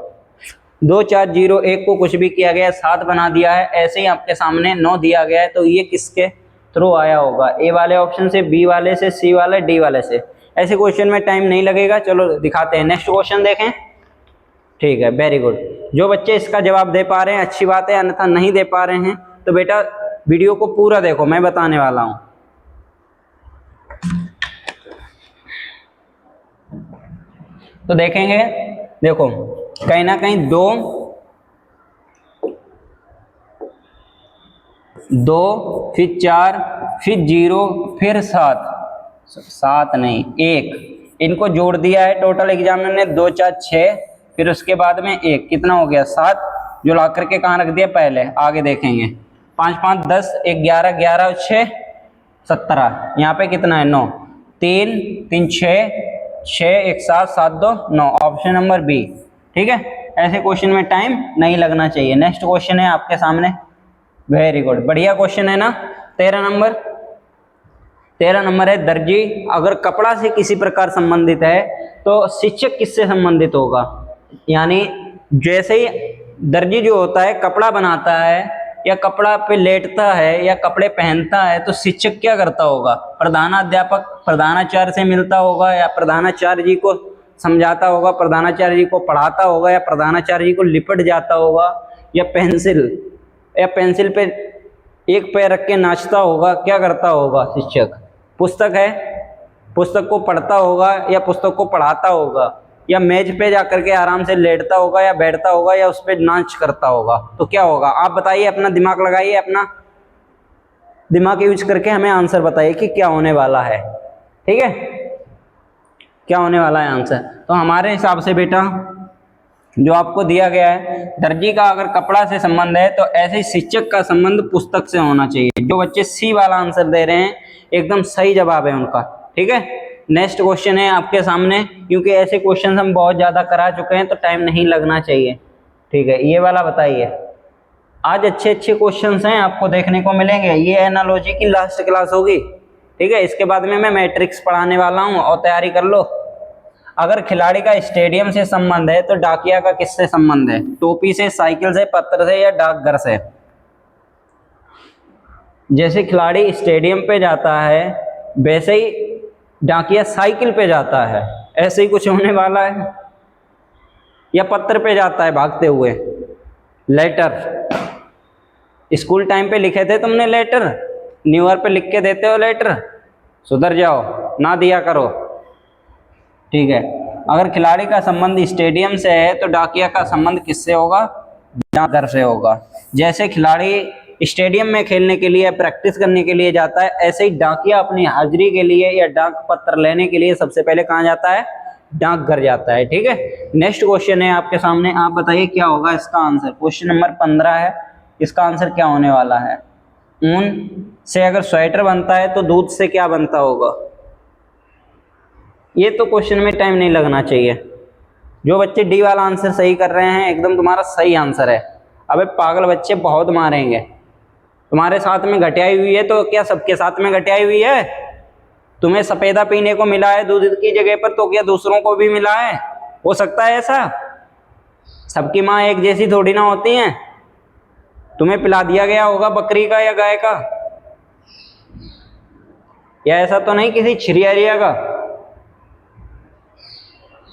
2 4 0 1 को कुछ भी किया गया, 7 बना दिया है। ऐसे ही आपके सामने 9 दिया गया है, तो ये किसके थ्रू आया होगा? ए वाले ऑप्शन से, बी वाले से, सी वाले, डी वाले से। ऐसे क्वेश्चन में टाइम नहीं लगेगा। चलो दिखाते हैं, नेक्स्ट क्वेश्चन देखें। ठीक है, वेरी गुड। जो बच्चे इसका जवाब दे पा रहे हैं अच्छी बात है, अन्यथा नहीं दे पा रहे हैं तो बेटा वीडियो को पूरा देखो, मैं बताने वाला हूं। तो देखेंगे, देखो कहीं ना कहीं 2 फिर 4 फिर 0 फिर 7 नहीं 1, इनको जोड़ दिया है टोटल एग्जामिनर ने। 2 4 6, फिर उसके बाद में 1, कितना हो गया? 7, जो ला करके कहाँ रख दिया? पहले। आगे देखेंगे 5 5 10 1 11 11 और 6 17, यहाँ पे कितना है? 9, 3 3 6 6 1 7 7 2 9, ऑप्शन नंबर बी। ठीक है, ऐसे क्वेश्चन में टाइम नहीं लगना चाहिए। नेक्स्ट क्वेश्चन है आपके सामने। वेरी गुड, बढ़िया क्वेश्चन है ना। 13 नंबर, 13 नंबर है, दर्जी अगर कपड़ा से किसी प्रकार संबंधित है तो शिक्षक किससे संबंधित होगा? यानी जैसे ही दर्जी जो होता है कपड़ा बनाता है या कपड़ा पे लेटता है या कपड़े पहनता है, तो शिक्षक क्या करता होगा? प्रधानाध्यापक प्रधानाचार्य से मिलता होगा, या प्रधानाचार्य जी को समझाता होगा, प्रधानाचार्य जी को पढ़ाता होगा, या प्रधानाचार्य जी को लिपट जाता होगा, या पेंसिल पे एक पैर रख के नाचता होगा। क्या करता होगा शिक्षक? पुस्तक है, पुस्तक को पढ़ता होगा या पुस्तक को पढ़ाता होगा, या मेज पे जा करके आराम से लेटता होगा या बैठता होगा, या उस पर नाच करता होगा। तो क्या होगा? आप बताइए, अपना दिमाग लगाइए, अपना दिमाग यूज करके हमें आंसर बताइए कि क्या होने वाला है। ठीक है, क्या होने वाला है आंसर? तो हमारे हिसाब से बेटा जो आपको दिया गया है, दर्जी का अगर कपड़ा से संबंध है तो ऐसे ही शिक्षक का संबंध पुस्तक से होना चाहिए। जो बच्चे सी वाला आंसर दे रहे हैं एकदम सही जवाब है उनका। ठीक है, नेक्स्ट क्वेश्चन है आपके सामने। क्योंकि ऐसे क्वेश्चन हम बहुत ज़्यादा करा चुके हैं तो टाइम नहीं लगना चाहिए। ठीक है, ये वाला बताइए। आज अच्छे अच्छे क्वेश्चंस हैं आपको देखने को मिलेंगे। ये एनालॉजी की लास्ट क्लास होगी। ठीक है, इसके बाद में मैं मैट्रिक्स पढ़ाने वाला हूँ और तैयारी कर लो। अगर खिलाड़ी का स्टेडियम से संबंध है तो डाकिया का किससे संबंध है? टोपी से, साइकिल से, पत्र से, या डाकघर से? जैसे खिलाड़ी स्टेडियम पे जाता है वैसे ही डाकिया साइकिल पे जाता है, ऐसे ही कुछ होने वाला है। या पत्र पे जाता है भागते हुए, लेटर। स्कूल टाइम पे लिखे थे तुमने लेटर? न्यू ईयर पे लिख के देते हो लेटर? सुधर जाओ, ना दिया करो। ठीक है, अगर खिलाड़ी का संबंध स्टेडियम से है तो डाकिया का संबंध किससे होगा? डाकघर से होगा। जैसे खिलाड़ी स्टेडियम में खेलने के लिए प्रैक्टिस करने के लिए जाता है, ऐसे ही डाकिया अपनी हाजिरी के लिए या डाक पत्र लेने के लिए सबसे पहले कहाँ जाता है? डाकघर जाता है। ठीक है, नेक्स्ट क्वेश्चन है आपके सामने, आप बताइए क्या होगा इसका आंसर। क्वेश्चन नंबर 15 है, इसका आंसर क्या होने वाला है? ऊन से अगर स्वेटर बनता है तो दूध से क्या बनता होगा? ये तो क्वेश्चन में टाइम नहीं लगना चाहिए। जो बच्चे डी वाला आंसर सही कर रहे हैं एकदम तुम्हारा सही आंसर है। अबे पागल बच्चे बहुत मारेंगे। तुम्हारे साथ में घटियाई हुई है तो क्या सबके साथ में घटियाई हुई है? तुम्हें सफेदा पीने को मिला है दूध की जगह पर, तो क्या दूसरों को भी मिला है? हो सकता है ऐसा? सबकी माँ एक जैसी थोड़ी ना होती हैं। तुम्हें पिला दिया गया होगा बकरी का या गाय का, या ऐसा तो नहीं किसी छिरिया का?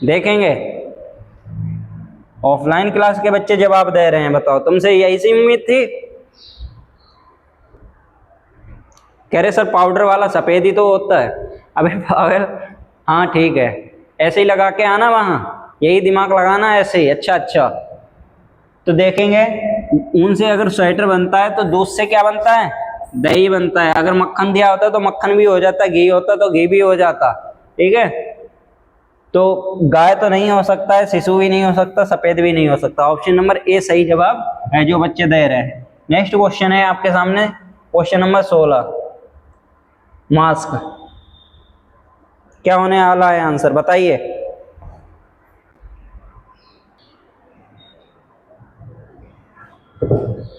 देखेंगे। ऑफलाइन क्लास के बच्चे जवाब दे रहे हैं, बताओ तुमसे यही सी उम्मीद थी? कह रहे सर पाउडर वाला सफेद ही तो होता है। अबे पागल, हाँ ठीक है, ऐसे ही लगा के आना वहां, यही दिमाग लगाना ऐसे ही। अच्छा अच्छा, तो देखेंगे ऊन से अगर स्वेटर बनता है तो दूध से क्या बनता है? दही बनता है। अगर मक्खन दिया होता तो मक्खन भी हो जाता, घी होता तो घी भी हो जाता। ठीक है, तो गाय तो नहीं हो सकता है, शिशु भी नहीं हो सकता, सफेद भी नहीं हो सकता। ऑप्शन नंबर ए सही जवाब है जो बच्चे दे रहे हैं। नेक्स्ट क्वेश्चन है आपके सामने, क्वेश्चन नंबर 16, मास्क। क्या होने वाला है आंसर बताइए।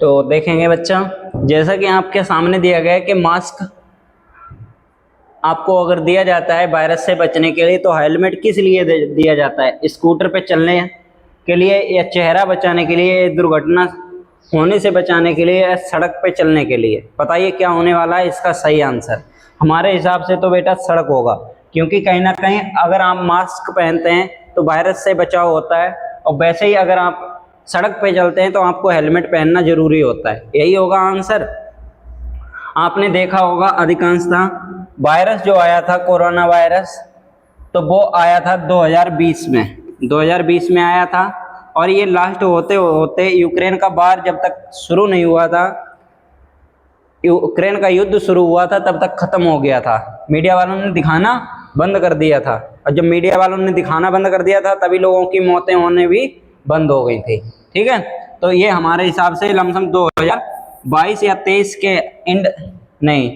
तो देखेंगे बच्चा, जैसा कि आपके सामने दिया गया है कि मास्क आपको अगर दिया जाता है वायरस से बचने के लिए, तो हेलमेट किस लिए दिया जाता है? स्कूटर पे चलने के लिए, या चेहरा बचाने के लिए, या दुर्घटना होने से बचाने के लिए, या सड़क पे चलने के लिए? बताइए क्या होने वाला है इसका सही आंसर। हमारे हिसाब से तो बेटा सड़क होगा, क्योंकि कहीं ना कहीं अगर आप मास्क पहनते हैं तो वायरस से बचाव होता है, और वैसे ही अगर आप सड़क पे चलते हैं तो आपको हेलमेट पहनना जरूरी होता है। यही होगा आंसर। आपने देखा होगा अधिकांशतः वायरस जो आया था कोरोना वायरस, तो वो आया था 2020 में, 2020 में आया था, और ये लास्ट होते होते यूक्रेन का वार जब तक शुरू नहीं हुआ था, यूक्रेन का युद्ध शुरू हुआ था तब तक खत्म हो गया था। मीडिया वालों ने दिखाना बंद कर दिया था, और जब मीडिया वालों ने दिखाना बंद कर दिया था तभी लोगों की मौतें होने भी बंद हो गई थी। ठीक है, तो ये हमारे हिसाब से लमसम 2022 या 23 के एंड, नहीं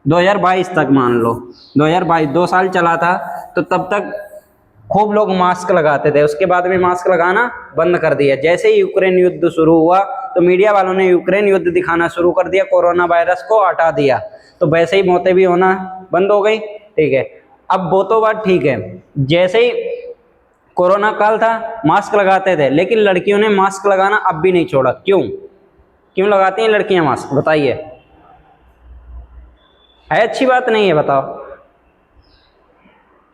2022 तक मान लो, 2022 2 साल चला था, तो तब तक खूब लोग मास्क लगाते थे। उसके बाद में मास्क लगाना बंद कर दिया। जैसे ही यूक्रेन युद्ध शुरू हुआ तो मीडिया वालों ने यूक्रेन युद्ध दिखाना शुरू कर दिया, कोरोना वायरस को हटा दिया, तो वैसे ही मौतें भी होना बंद हो गई। ठीक है, अब वो तो बात ठीक है, जैसे ही कोरोना काल था मास्क लगाते थे, लेकिन लड़कियों ने मास्क लगाना अब भी नहीं छोड़ा। क्यों क्यों लगाती हैं लड़कियां मास्क? बताइए, है अच्छी बात नहीं है? बताओ।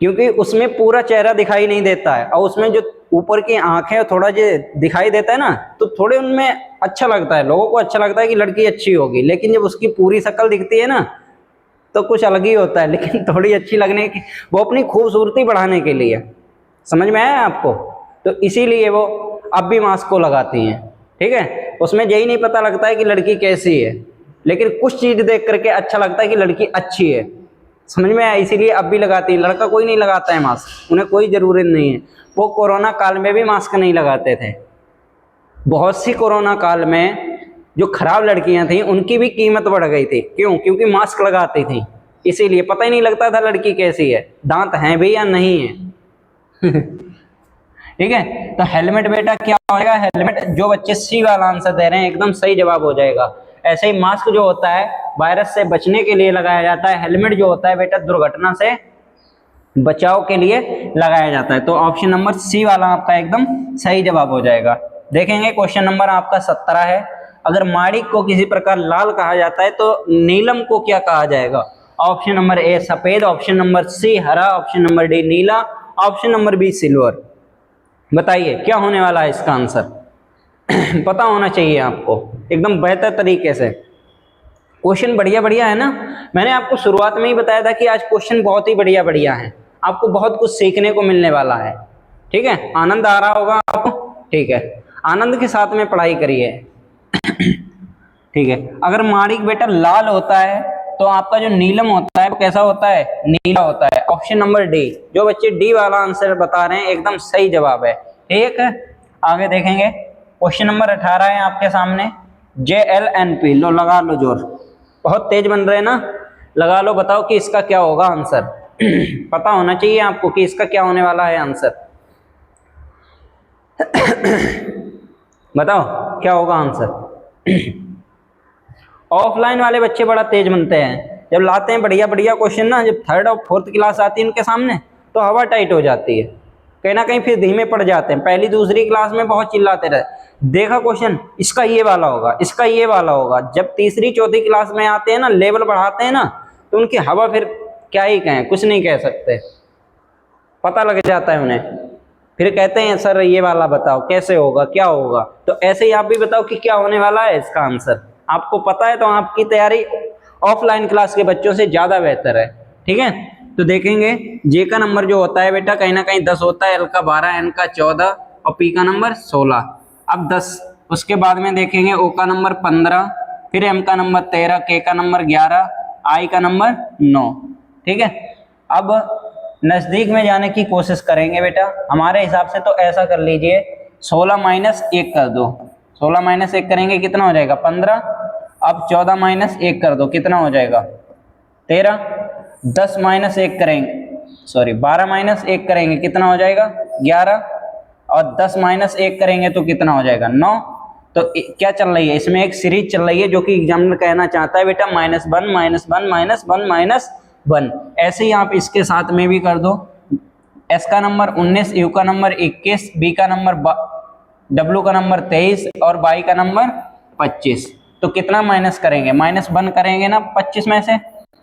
क्योंकि उसमें पूरा चेहरा दिखाई नहीं देता है, और उसमें जो ऊपर की आंखें थोड़ा जो दिखाई देता है ना, तो थोड़े उनमें अच्छा लगता है, लोगों को अच्छा लगता है कि लड़की अच्छी होगी। लेकिन जब उसकी पूरी शक्ल दिखती है ना, तो कुछ अलग ही होता है। लेकिन थोड़ी अच्छी लगने की, वो अपनी खूबसूरती बढ़ाने के लिए, समझ में आया आपको? तो इसीलिए वो अब भी मास्क को लगाती हैं। ठीक है, उसमें यही नहीं पता लगता है कि लड़की कैसी है, लेकिन कुछ चीज देख करके अच्छा लगता है कि लड़की अच्छी है। समझ में आया? इसीलिए अब भी लगाती है। लड़का कोई नहीं लगाता है मास्क, उन्हें कोई जरूरत नहीं है। वो कोरोना काल में भी मास्क नहीं लगाते थे। बहुत सी कोरोना काल में जो खराब लड़कियां थी उनकी भी कीमत बढ़ गई थी। क्यों? क्योंकि मास्क लगाती थी, इसीलिए पता ही नहीं लगता था लड़की कैसी है, दांत हैं भी या नहीं है। ठीक है, तो हेलमेट बेटा क्या होगा? हेलमेट, जो बच्चे सी वाला आंसर दे रहे हैं एकदम सही जवाब हो जाएगा। ऐसे ही मास्क जो होता है वायरस से बचने के लिए लगाया जाता है, हेलमेट जो होता है बेटा दुर्घटना से बचाव के लिए लगाया जाता है। तो ऑप्शन नंबर सी वाला आपका एकदम सही जवाब हो जाएगा। देखेंगे क्वेश्चन नंबर आपका 17 है, अगर माणिक को किसी प्रकार लाल कहा जाता है तो नीलम को क्या कहा जाएगा? ऑप्शन नंबर ए सफेद, ऑप्शन नंबर सी हरा, ऑप्शन नंबर डी नीला, ऑप्शन नंबर बी सिल्वर। बताइए क्या होने वाला है इसका आंसर। पता होना चाहिए आपको एकदम बेहतर तरीके से। क्वेश्चन बढ़िया बढ़िया है ना, मैंने आपको शुरुआत में ही बताया था कि आज क्वेश्चन बहुत ही बढ़िया बढ़िया है, आपको बहुत कुछ सीखने को मिलने वाला है। ठीक है, आनंद आ रहा होगा आपको। ठीक है, आनंद के साथ में पढ़ाई करिए। ठीक है, अगर माणिक बेटा लाल होता है तो आपका जो नीलम होता है वो कैसा होता है, नीला होता है। ऑप्शन नंबर डी, जो बच्चे डी वाला आंसर बता रहे हैं एकदम सही जवाब है। ठीक है, आगे देखेंगे, क्वेश्चन नंबर 18 है आपके सामने। JLNP, लो लगा लो जोर, बहुत तेज बन रहे हैं ना, लगा लो, बताओ कि इसका क्या होगा आंसर। पता होना चाहिए आपको कि इसका क्या होने वाला है आंसर। बताओ क्या होगा आंसर। ऑफलाइन वाले बच्चे बड़ा तेज बनते हैं, जब लाते हैं बढ़िया बढ़िया क्वेश्चन ना, जब थर्ड और फोर्थ क्लास आती है उनके सामने तो हवा टाइट हो जाती है, कहीं ना कहीं फिर धीमे पड़ जाते हैं। पहली दूसरी क्लास में बहुत चिल्लाते रहे, देखा क्वेश्चन इसका ये वाला होगा, इसका ये वाला होगा। जब तीसरी चौथी क्लास में आते हैं ना, लेवल बढ़ाते हैं ना, तो उनकी हवा फिर क्या ही कहें, कुछ नहीं कह सकते, पता लग जाता है उन्हें। फिर कहते हैं सर ये वाला बताओ कैसे होगा, क्या होगा। तो ऐसे ही आप भी बताओ कि क्या होने वाला है इसका आंसर। आपको पता है तो आपकी तैयारी ऑफलाइन क्लास के बच्चों से ज़्यादा बेहतर है। ठीक है, तो देखेंगे जे का नंबर जो होता है बेटा कहीं ना कहीं 10 होता है, एल का 12, एन का 14 और पी का नंबर 16। अब 10, उसके बाद में देखेंगे ओ का नंबर 15, फिर एम का नंबर 13, के का नंबर 11, आई का नंबर 9। ठीक है, अब नज़दीक में जाने की कोशिश करेंगे बेटा। हमारे हिसाब से तो ऐसा कर लीजिए, 16 माइनस 1 कर दो, 16 माइनस 1 करेंगे कितना हो जाएगा 15। अब 14 माइनस 1 कर दो, कितना हो जाएगा 13। 10 माइनस 1 करेंगे, सॉरी 12 माइनस 1 करेंगे कितना हो जाएगा 11। और 10 माइनस 1 करेंगे तो कितना हो जाएगा 9। तो क्या चल रही है इसमें, एक सीरीज चल रही है जो कि एग्जामिनर कहना चाहता है बेटा -1 -1 -1 -1। ऐसे ही आप इसके साथ में भी कर दो, एस का नंबर 19, यू का नंबर 21, बी का नंबर डब्ल्यू का नंबर 23 और बाई का नंबर 25। तो कितना माइनस करेंगे, -1 करेंगे ना 25 में से,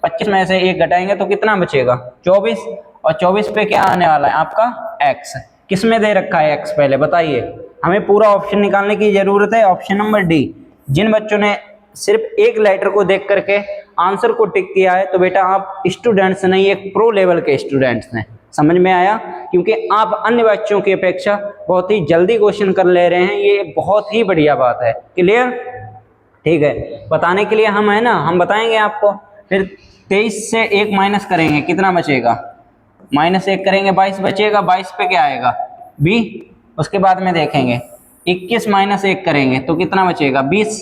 25 में से 1 घटाएंगे तो कितना बचेगा 24। और 24 पे क्या आने वाला है आपका x। किस में दे रखा है x पहले बताइए, हमें पूरा ऑप्शन निकालने की जरूरत है। ऑप्शन नंबर डी, जिन बच्चों ने सिर्फ एक लेटर को देख करके आंसर को टिक किया है तो बेटा आप स्टूडेंट्स नहीं, एक प्रो लेवल के स्टूडेंट्स हैं। समझ में आया, क्योंकि आप अन्य बच्चों की अपेक्षा बहुत ही जल्दी क्वेश्चन कर ले रहे हैं, ये बहुत ही बढ़िया बात है। क्लियर, ठीक है, बताने के लिए हम है ना, हम बताएंगे आपको। फिर 23 से 1 माइनस करेंगे कितना बचेगा, -1 करेंगे 22 बचेगा, 22 पे क्या आएगा b। उसके बाद में देखेंगे 21 माइनस 1 करेंगे तो कितना बचेगा 20,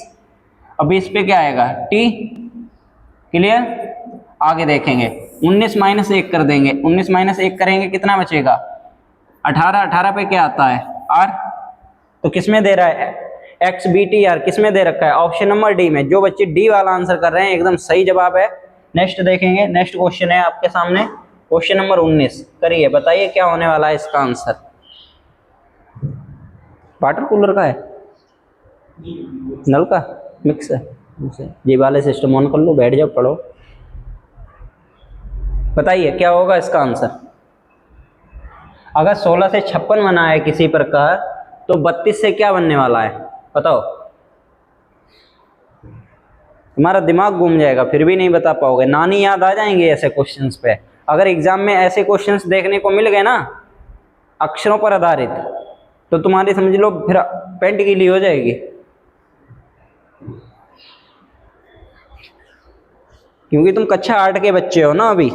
और 20 पे क्या आएगा t। क्लियर, आगे देखेंगे 19 माइनस 1 कर देंगे, 19 माइनस 1 करेंगे कितना बचेगा 18, 18 पे क्या आता है r। तो किस में दे रहा है एक्स बी टी आर, किस में दे रखा है ऑप्शन नंबर डी में। जो बच्चे डी वाला आंसर कर रहे हैं एकदम सही जवाब है। नेक्स्ट देखेंगे, नेक्स्ट क्वेश्चन है आपके सामने, क्वेश्चन नंबर 19। करिए, बताइए क्या होने वाला है इसका आंसर। वाटर कूलर का है, नल का मिक्स है, ये वाले सिस्टम ऑन कर लो, बैठ जाओ पढ़ो। बताइए क्या होगा इसका आंसर। अगर 16 से 56 बना है किसी प्रकार तो 32 से क्या बनने वाला है बताओ। तुम्हारा दिमाग घूम जाएगा, फिर भी नहीं बता पाओगे, नानी याद आ जाएंगे ऐसे क्वेश्चंस पे। अगर एग्जाम में ऐसे क्वेश्चंस देखने को मिल गए ना अक्षरों पर आधारित, तो तुम्हारी समझ लो फिर पेंट गीली हो जाएगी। क्योंकि तुम कक्षा 8 के बच्चे हो ना अभी,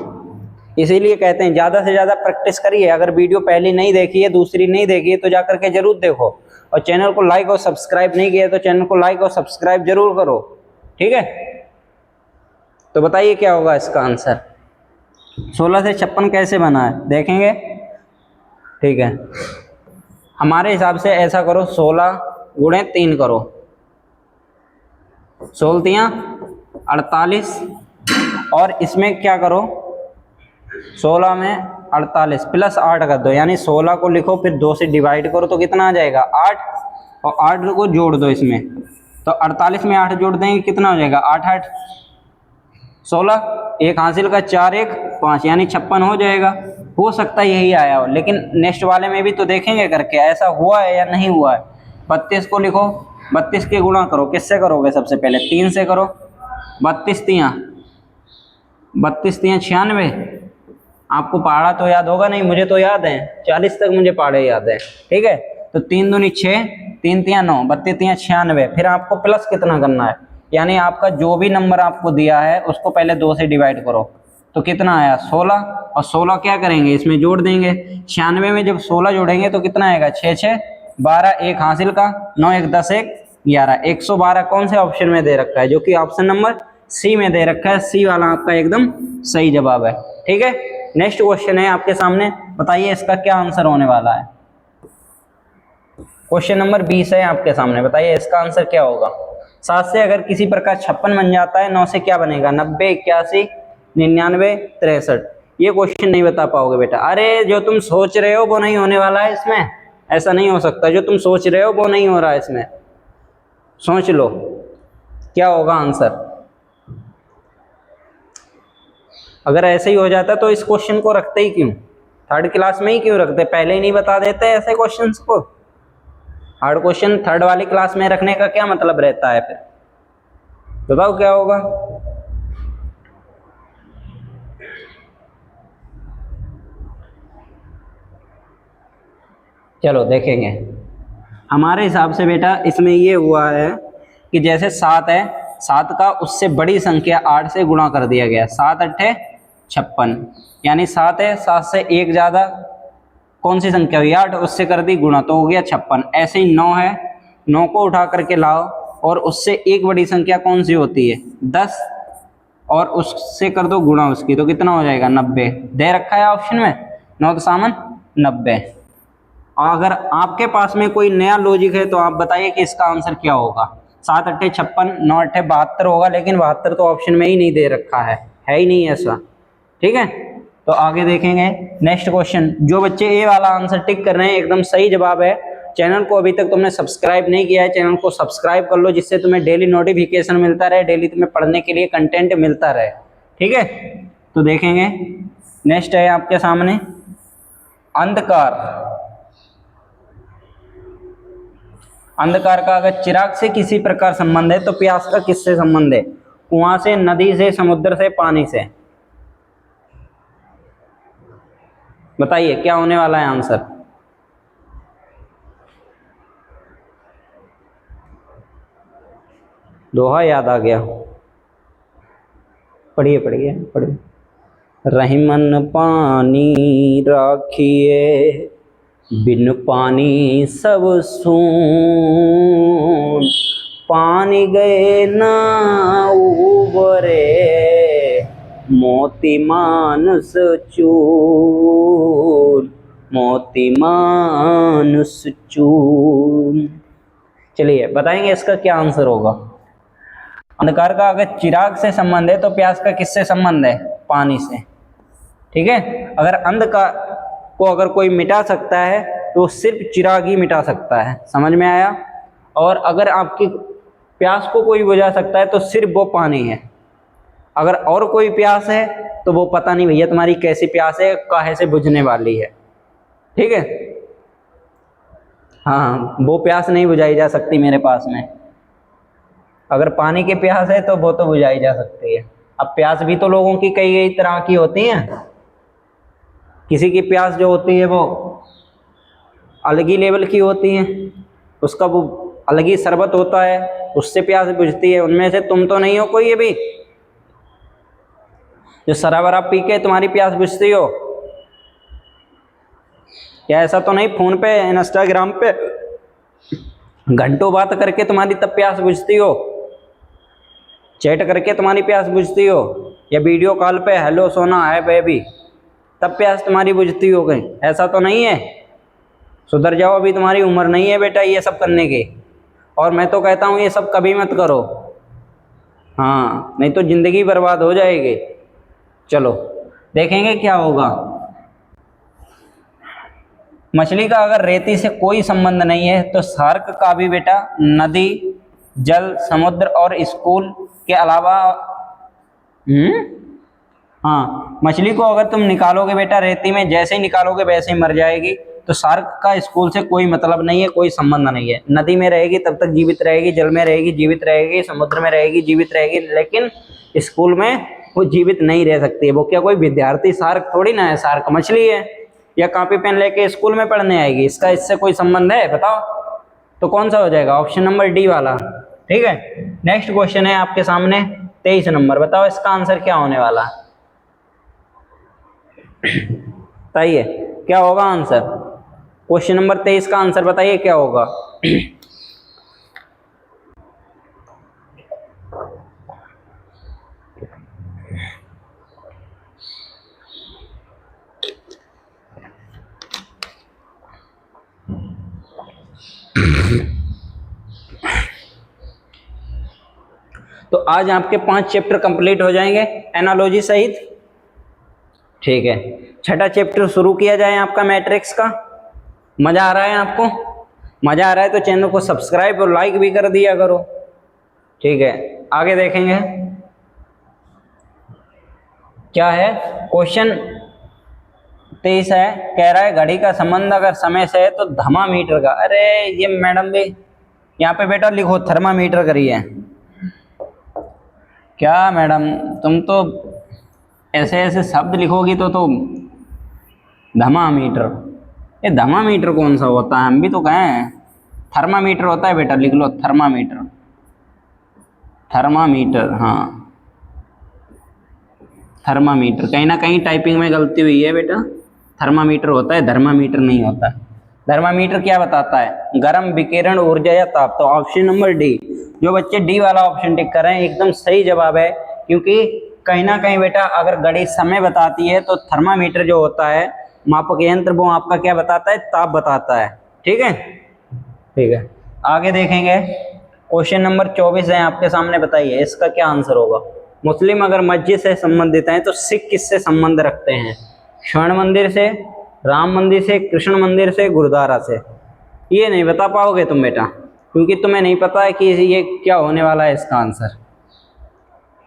इसीलिए कहते हैं ज़्यादा से ज़्यादा प्रैक्टिस करिए। अगर वीडियो पहली नहीं देखी है, दूसरी नहीं देखी है, तो जा करके जरूर देखो। और चैनल को लाइक और सब्सक्राइब नहीं किया तो चैनल को लाइक और सब्सक्राइब जरूर करो, ठीक है। तो बताइए क्या होगा इसका आंसर। 16 से 56 कैसे बना है देखेंगे, ठीक है। हमारे हिसाब से ऐसा करो, 16 गुणे 3 करो, 16 48, और इसमें क्या करो 16 में 48 प्लस 8 कर दो, यानी 16 को लिखो फिर 2 से डिवाइड करो तो कितना आ जाएगा 8, और 8 को जोड़ दो इसमें, तो 48 में 8 जोड़ देंगे कितना हो जाएगा 8 8 16, एक हासिल का 4 1 5, यानी 56 हो जाएगा। हो सकता है यही आया हो, लेकिन नेक्स्ट वाले में भी तो देखेंगे करके ऐसा हुआ है या नहीं हुआ है। 32 को लिखो, 32 के गुणा करो, किससे करोगे सबसे पहले 3 से करो, 32 3 96, आपको पहाड़ा तो याद होगा नहीं, मुझे तो याद है, 40 तक मुझे पहाड़े याद है। ठीक है, तो 3 दूनी 6, 3 तियां 9, 32 तियां 96। फिर आपको प्लस कितना करना है, यानी आपका जो भी नंबर आपको दिया है उसको पहले 2 से डिवाइड करो, तो कितना आया 16। और 16 क्या करेंगे, इसमें जोड़ देंगे। 96 में जब 16 जोड़ेंगे तो कितना आएगा, 6 6 12, एक हासिल का, 9 1 10 1 11, 112 कौन से ऑप्शन में दे रखा है, जो कि ऑप्शन नंबर सी में दे रखा है। सी वाला आपका एकदम सही जवाब है। ठीक है, नेक्स्ट क्वेश्चन है आपके सामने, बताइए इसका क्या आंसर होने वाला है। क्वेश्चन नंबर 20 है आपके सामने, बताइए इसका आंसर क्या होगा। 7 से अगर किसी प्रकार 56 बन जाता है, 9 से क्या बनेगा, 90 81 99 63। ये क्वेश्चन नहीं बता पाओगे बेटा। अरे जो तुम सोच रहे हो वो नहीं होने वाला है इसमें, ऐसा नहीं हो सकता। जो तुम सोच रहे हो वो नहीं हो रहा है इसमें, सोच लो क्या होगा आंसर। अगर ऐसे ही हो जाता तो इस क्वेश्चन को रखते ही क्यों, थर्ड क्लास में ही क्यों रखते, पहले ही नहीं बता देते ऐसे क्वेश्चंस को। हार्ड क्वेश्चन थर्ड वाली क्लास में रखने का क्या मतलब रहता है, फिर बताओ क्या होगा। चलो देखेंगे। हमारे हिसाब से बेटा इसमें ये हुआ है कि जैसे 7 है, 7 का उससे बड़ी संख्या 8 से गुणा कर दिया गया, 7 8 56, यानी 7 है, 7 से एक ज़्यादा कौन सी संख्या हुई 8, उससे कर दी गुणा तो हो गया 56। ऐसे ही 9 है, 9 को उठा करके लाओ और उससे एक बड़ी संख्या कौन सी होती है 10, और उससे कर दो गुणा उसकी, तो कितना हो जाएगा 90। दे रखा है ऑप्शन में 9 सामन 90। अगर आपके पास में कोई नया लॉजिक है तो आप बताइए कि इसका आंसर क्या होगा। 7 8 56, 9 8 72 होगा, लेकिन 72 तो ऑप्शन में ही नहीं दे रखा है ही नहीं ऐसा। ठीक है, तो आगे देखेंगे नेक्स्ट क्वेश्चन। जो बच्चे ए वाला आंसर टिक कर रहे हैं एकदम सही जवाब है। चैनल को अभी तक तुमने सब्सक्राइब नहीं किया है, चैनल को सब्सक्राइब कर लो, जिससे तुम्हें डेली नोटिफिकेशन मिलता रहे, डेली तुम्हें पढ़ने के लिए कंटेंट मिलता रहे। ठीक है, तो देखेंगे नेक्स्ट है आपके सामने अंधकार। अंधकार का अगर चिराग से किसी प्रकार संबंध है तो प्यास का किससे संबंध है, कुआं से, नदी से, समुद्र से, पानी से। बताइए क्या होने वाला है आंसर। दोहा याद आ गया, पढ़िए पढ़िए पढ़िए। रहीमन पानी राखिए, बिन पानी सब सून, पानी गए ना उबरे, मोती मानुस चून, मोती मानुस चून। चलिए बताएंगे इसका क्या आंसर होगा। अंधकार का अगर चिराग से संबंध है तो प्यास का किससे संबंध है, पानी से। ठीक है, अगर अंधकार को अगर कोई मिटा सकता है तो सिर्फ चिराग ही मिटा सकता है, समझ में आया। और अगर आपकी प्यास को कोई बुझा सकता है तो सिर्फ वो पानी है। अगर और कोई प्यास है तो वो पता नहीं भैया तुम्हारी कैसी प्यास है, काहे से बुझने वाली है। ठीक है, हाँ वो प्यास नहीं बुझाई जा सकती मेरे पास में। अगर पानी की प्यास है तो वो तो बुझाई जा सकती है। अब प्यास भी तो लोगों की कई कई तरह की होती हैं। किसी की प्यास जो होती है वो अलग ही लेवल की होती है, उसका वो अलग ही शरबत होता है, उससे प्यास बुझती है। उनमें से तुम तो नहीं हो कोई ये भी जो शराब वराब पी के तुम्हारी प्यास बुझती हो। क्या ऐसा तो नहीं फोन पे इंस्टाग्राम पे घंटों बात करके तुम्हारी तब प्यास बुझती हो, चैट करके तुम्हारी प्यास बुझती हो, या वीडियो कॉल पे हेलो सोना है बेबी तब प्यास तुम्हारी बुझती हो गई, ऐसा तो नहीं है। सुधर जाओ, अभी तुम्हारी उम्र नहीं है बेटा ये सब करने की। और मैं तो कहता हूँ ये सब कभी मत करो, हाँ नहीं तो जिंदगी बर्बाद हो जाएगी। चलो देखेंगे क्या होगा। मछली का अगर रेती से कोई संबंध नहीं है तो शार्क का भी बेटा नदी, जल, समुद्र और स्कूल के अलावा हाँ मछली को अगर तुम निकालोगे बेटा रेती में, जैसे ही निकालोगे वैसे ही मर जाएगी। तो शार्क का स्कूल से कोई मतलब नहीं है, कोई संबंध नहीं है। नदी में रहेगी तब तक जीवित रहेगी, जल में रहेगी जीवित रहेगी, समुद्र में रहेगी जीवित रहेगी, लेकिन स्कूल में वो जीवित नहीं रह सकती है। वो क्या कोई विद्यार्थी शार्क थोड़ी ना है, शार्क मछली है, या कॉपी पेन लेके स्कूल में पढ़ने आएगी, इसका इससे कोई संबंध है बताओ? तो कौन सा हो जाएगा? ऑप्शन नंबर डी वाला। ठीक है, नेक्स्ट क्वेश्चन है आपके सामने 23 नंबर, बताओ इसका आंसर क्या होने वाला? बताइए क्या होगा आंसर? क्वेश्चन नंबर 23 का आंसर बताइए क्या होगा? तो आज आपके 5 चैप्टर कंप्लीट हो जाएंगे एनालॉजी सहित। ठीक है, छठा चैप्टर शुरू किया जाए आपका मैट्रिक्स का। मजा आ रहा है आपको? मजा आ रहा है तो चैनल को सब्सक्राइब और लाइक भी कर दिया करो। ठीक है, आगे देखेंगे क्या है। क्वेश्चन 23 है, कह रहा है घड़ी का संबंध अगर समय से है तो थर्मामीटर का। अरे ये मैडम भी यहाँ पे बेटा लिखो थर्मामीटर करिए। क्या मैडम तुम तो ऐसे ऐसे शब्द लिखोगी तो धमामीटर, ये धमामीटर कौन सा होता है? हम भी तो कहें थर्मामीटर होता है बेटा, लिख लो थर्मामीटर। थर्मामीटर, हाँ थर्मामीटर, कहीं ना कहीं टाइपिंग में गलती हुई है बेटा। थर्मामीटर होता है, थर्मामीटर नहीं होता है। थर्मामीटर क्या बताता है? गर्म विकिरण ऊर्जा या ताप। तो ऑप्शन नंबर डी, जो बच्चे डी वाला ऑप्शन टिक कर रहे हैं एकदम सही जवाब है, क्योंकि कहीं ना कहीं बेटा अगर घड़ी समय बताती है तो थर्मामीटर जो होता है मापक यंत्र वो आपका क्या बताता है? ताप बताता है। ठीक है, ठीक है, आगे देखेंगे। क्वेश्चन नंबर 24 है आपके सामने, बताइए इसका क्या आंसर होगा? मुस्लिम अगर मस्जिद से संबंधित हैं तो सिख किससे संबंध रखते हैं? स्वर्ण मंदिर से, राम मंदिर से, कृष्ण मंदिर से, गुरुद्वारा से। ये नहीं बता पाओगे तुम बेटा, क्योंकि तुम्हें नहीं पता है कि ये क्या होने वाला है इसका आंसर।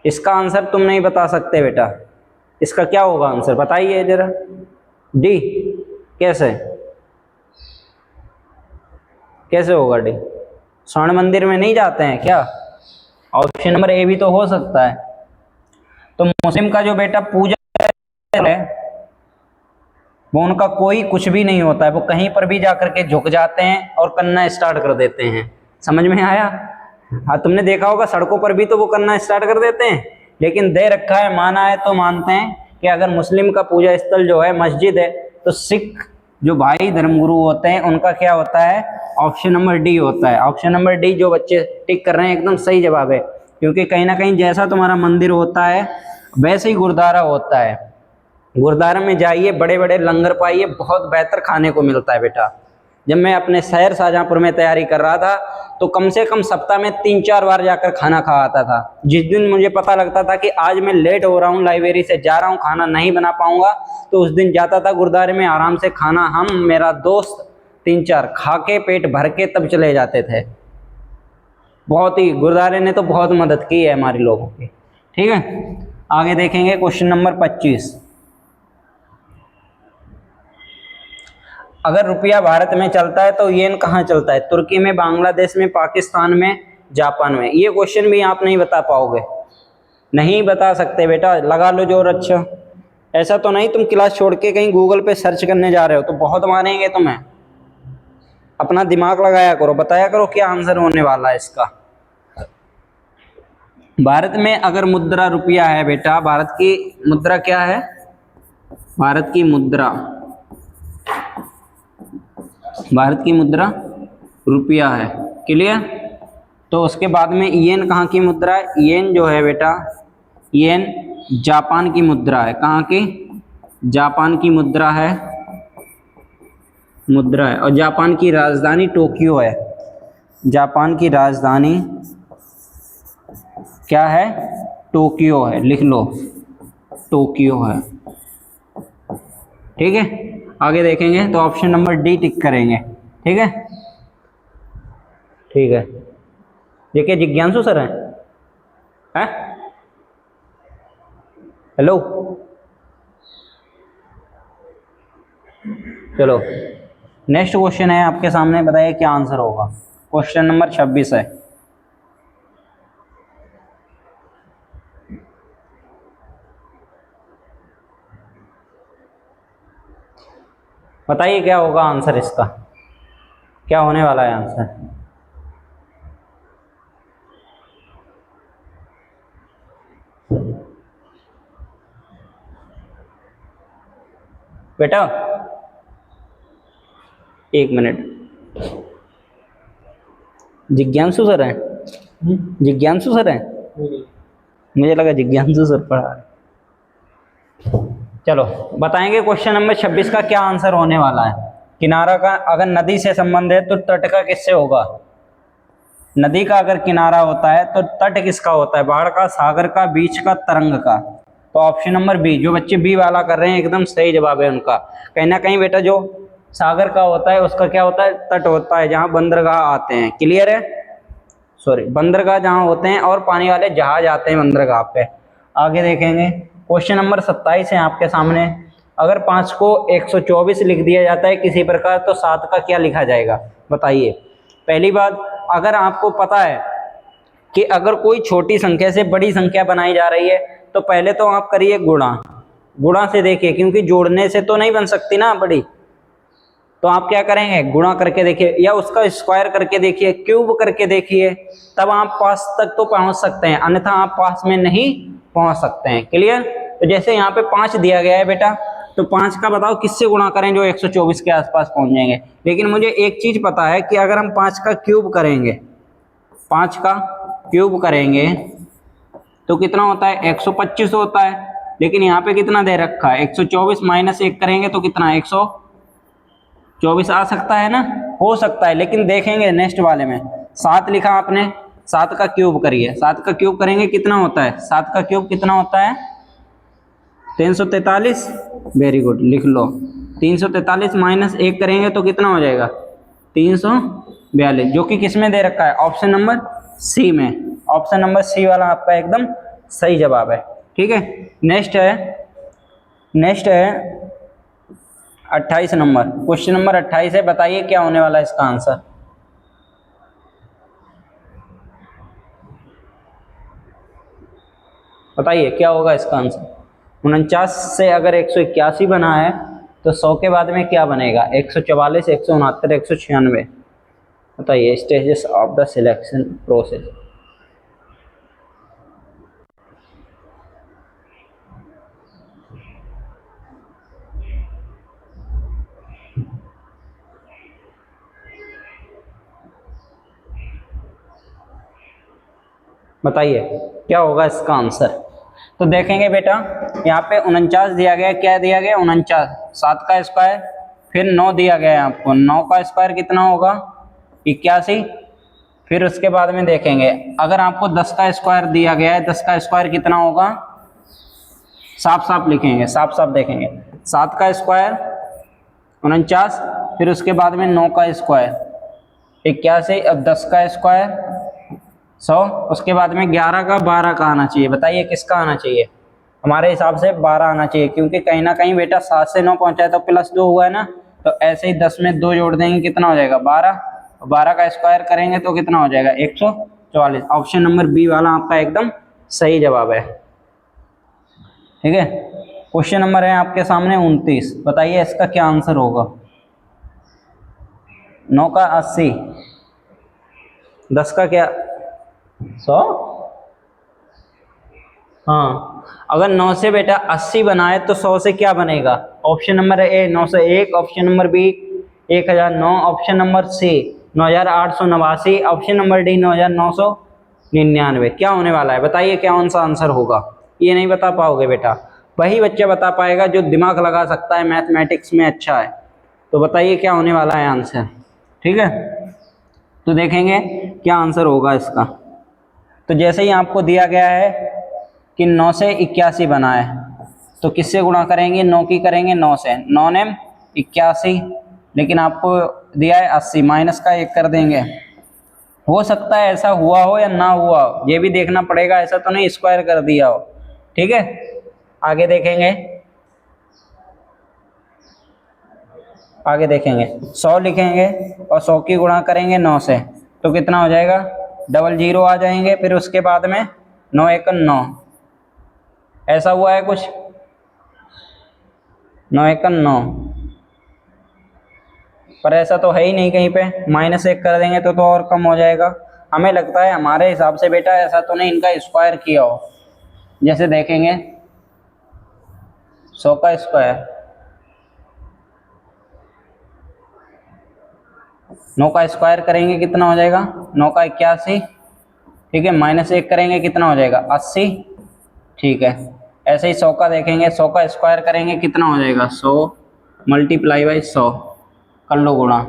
इसका आंसर तुम नहीं बता सकते बेटा। इसका क्या होगा आंसर बताइए जरा। डी, कैसे कैसे होगा डी? स्वर्ण मंदिर में नहीं जाते हैं क्या? ऑप्शन नंबर ए भी तो हो सकता है। तो मुस्लिम का जो बेटा पूजा है वो उनका कोई कुछ भी नहीं होता है, वो कहीं पर भी जाकर के झुक जाते हैं और करना स्टार्ट कर देते हैं। समझ में आया? हाँ, तुमने देखा होगा सड़कों पर भी तो वो करना स्टार्ट कर देते हैं, लेकिन दे रखा है, माना है तो मानते हैं कि अगर मुस्लिम का पूजा स्थल जो है मस्जिद है, तो सिख जो भाई धर्मगुरु होते हैं उनका क्या होता है? ऑप्शन नंबर डी होता है। ऑप्शन नंबर डी जो बच्चे टिक कर रहे हैं एकदम सही जवाब है, क्योंकि कहीं ना कहीं जैसा तुम्हारा मंदिर होता है वैसे ही गुरुद्वारा होता है। गुरुद्वारा में जाइए, बड़े बड़े लंगर पाइए, बहुत बेहतर खाने को मिलता है बेटा। जब मैं अपने शहर शाहजहाँपुर में तैयारी कर रहा था तो कम से कम सप्ताह में 3-4 बार जाकर खाना खा आता था। जिस दिन मुझे पता लगता था कि आज मैं लेट हो रहा हूँ, लाइब्रेरी से जा रहा हूँ, खाना नहीं बना पाऊंगा, तो उस दिन जाता था गुरुद्वारे में आराम से खाना, हम मेरा दोस्त 3-4 खा के पेट भर के तब चले जाते थे। बहुत ही गुरुद्वारे ने तो बहुत मदद की है हमारे लोगों की। ठीक है, आगे देखेंगे क्वेश्चन नंबर 25। अगर रुपया भारत में चलता है तो येन कहाँ चलता है? तुर्की में, बांग्लादेश में, पाकिस्तान में, जापान में। ये क्वेश्चन भी आप नहीं बता पाओगे, नहीं बता सकते बेटा, लगा लो जोर। अच्छा, ऐसा तो नहीं तुम क्लास छोड़ के कहीं गूगल पे सर्च करने जा रहे हो तो बहुत मारेंगे तुम्हें। अपना दिमाग लगाया करो, बताया करो क्या आंसर होने वाला है इसका। भारत में अगर मुद्रा रुपया है बेटा, भारत की मुद्रा क्या है? भारत की मुद्रा, भारत की मुद्रा रुपया है। क्लियर? तो उसके बाद में येन कहाँ की मुद्रा है? येन जो है बेटा, येन जापान की मुद्रा है। कहाँ की? जापान की मुद्रा है, मुद्रा है। और जापान की राजधानी टोक्यो है। जापान की राजधानी क्या है? टोक्यो है, लिख लो टोक्यो है। ठीक है, आगे देखेंगे तो ऑप्शन नंबर डी टिक करेंगे। ठीक है, ठीक है। ये क्या जिज्ञासु सर हैं? हेलो, चलो नेक्स्ट क्वेश्चन है आपके सामने, बताइए क्या आंसर होगा। क्वेश्चन नंबर 26 है। बताइए क्या होगा आंसर इसका, क्या होने वाला है आंसर। बेटा एक मिनट, जिज्ञांसु सर हैं? जिज्ञांसु सर हैं? मुझे लगा जिज्ञांसु सर पढ़ा रहे। चलो बताएंगे क्वेश्चन नंबर 26 का क्या आंसर होने वाला है। किनारा का अगर नदी से संबंध है तो तट का किससे होगा? नदी का अगर किनारा होता है तो तट किसका होता है? बाढ़ का, सागर का, बीच का, तरंग का। तो ऑप्शन नंबर बी, जो बच्चे बी वाला कर रहे हैं एकदम सही जवाब है उनका। कहीं ना कहीं बेटा जो सागर का होता है उसका क्या होता है? तट होता है, जहाँ बंदरगाह आते हैं। क्लियर है? सॉरी, बंदरगाह जहाँ होते हैं और पानी वाले जहाज आते हैं बंदरगाह पे। आगे देखेंगे क्वेश्चन नंबर 27 है आपके सामने। अगर 5 को 124 लिख दिया जाता है किसी प्रकार तो 7 का क्या लिखा जाएगा? बताइए। पहली बात, अगर आपको पता है कि अगर कोई छोटी संख्या से बड़ी संख्या बनाई जा रही है तो पहले तो आप करिए गुणा। गुणा से देखिए, क्योंकि जोड़ने से तो नहीं बन सकती ना बड़ी, तो आप क्या करेंगे? गुणा करके देखिए, या उसका स्क्वायर करके देखिए, क्यूब करके देखिए, तब आप पास तक तो पहुंच सकते हैं, अन्यथा आप पास में नहीं पहुंच सकते हैं। क्लियर? तो जैसे यहाँ पे 5 दिया गया है बेटा, तो 5 का बताओ किससे गुणा करें जो 124 के आसपास पहुंच जाएंगे। लेकिन मुझे एक चीज पता है कि अगर हम 5 का क्यूब करेंगे, 5 का क्यूब करेंगे तो कितना होता है? 125 होता है। लेकिन यहाँ पे कितना दे रखा है? 124 माइनस 1 करेंगे तो कितना? 124 आ सकता है ना? हो सकता है, लेकिन देखेंगे नेक्स्ट वाले में। 7 लिखा आपने, 7 का क्यूब करिए। 7 का क्यूब करेंगे कितना होता है? 7 का क्यूब कितना होता है? 343। वेरी गुड, लिख लो। 343 माइनस 1 करेंगे तो कितना हो जाएगा? 342, जो कि किस में दे रखा है? ऑप्शन नंबर सी में। ऑप्शन नंबर सी वाला आपका एकदम सही जवाब है। ठीक है, नेक्स्ट है 28 नंबर। क्वेश्चन नंबर 28 है, बताइए क्या होने वाला है इसका आंसर। बताइए क्या होगा इसका आंसर। 49 से अगर 181 बना है तो 100 के बाद में क्या बनेगा? 144, 169, 196। बताइए stages of the selection process. बताइए क्या होगा इसका आंसर। तो देखेंगे बेटा, यहाँ पे 49 दिया गया, क्या दिया गया? 49, 7 का स्क्वायर, फिर 9 दिया गया है आपको, 9 का स्क्वायर कितना होगा? 81। फिर उसके बाद में देखेंगे अगर आपको 10 का स्क्वायर दिया गया है, 10 का स्क्वायर कितना होगा? साफ साफ लिखेंगे, साफ साफ देखेंगे। 7 का स्क्वायर 49, फिर उसके बाद में 9 का स्क्वायर 81, अब 10 का स्क्वायर 100, उसके बाद में 11 का 12 का आना चाहिए। बताइए किसका आना चाहिए? हमारे हिसाब से 12 आना चाहिए, क्योंकि कहीं ना कहीं बेटा 7 से 9 पहुंचा है तो +2 हुआ है ना, तो ऐसे ही 10 में 2 जोड़ देंगे, कितना हो जाएगा? 12। 12 का स्क्वायर करेंगे तो कितना हो जाएगा? 144। ऑप्शन नंबर बी वाला आपका एकदम सही जवाब है। ठीक है, क्वेश्चन नंबर है आपके सामने 29। बताइए इसका क्या आंसर होगा। 9 का 80, 10 का क्या? 100। हाँ, अगर 9 से बेटा 80 बनाए तो 100 से क्या बनेगा? Option number A 901, option number B 1009, option number C 9889, option number D 9999। क्या होने वाला है? बताइए क्या कौन सा आंसर होगा। ये नहीं बता पाओगे बेटा, वही बच्चा बता पाएगा जो दिमाग लगा सकता है, मैथमेटिक्स में अच्छा है। तो बताइए क्या होने वाला है आंसर। ठीक है, तो देखेंगे क्या आंसर होगा इसका। तो जैसे ही आपको दिया गया है कि 9 से 81 बना है तो किससे गुणा करेंगे? 9 की करेंगे 9 से, 9 ने 81, लेकिन आपको दिया है 80, माइनस का 1 कर देंगे। हो सकता है ऐसा हुआ हो या ना हुआ हो, ये भी देखना पड़ेगा, ऐसा तो नहीं स्क्वायर कर दिया हो। ठीक है, आगे देखेंगे, आगे देखेंगे 100 लिखेंगे और 100 की गुणा करेंगे 9 से तो कितना हो जाएगा? 00 आ जाएंगे, फिर उसके बाद में 9 1 9। ऐसा हुआ है कुछ? 9 1 9, पर ऐसा तो है ही नहीं कहीं पे। -1 कर देंगे तो और कम हो जाएगा। हमें लगता है हमारे हिसाब से बेटा ऐसा तो नहीं इनका स्क्वायर किया हो। जैसे देखेंगे 100 का स्क्वायर, 9 का स्क्वायर करेंगे कितना हो जाएगा, 9 का 81। ठीक है, -1 करेंगे कितना हो जाएगा, 80। ठीक है, ऐसे ही 100 का देखेंगे, 100 का स्क्वायर करेंगे कितना हो जाएगा, 100 मल्टीप्लाई बाई 100 कर लो गुणा,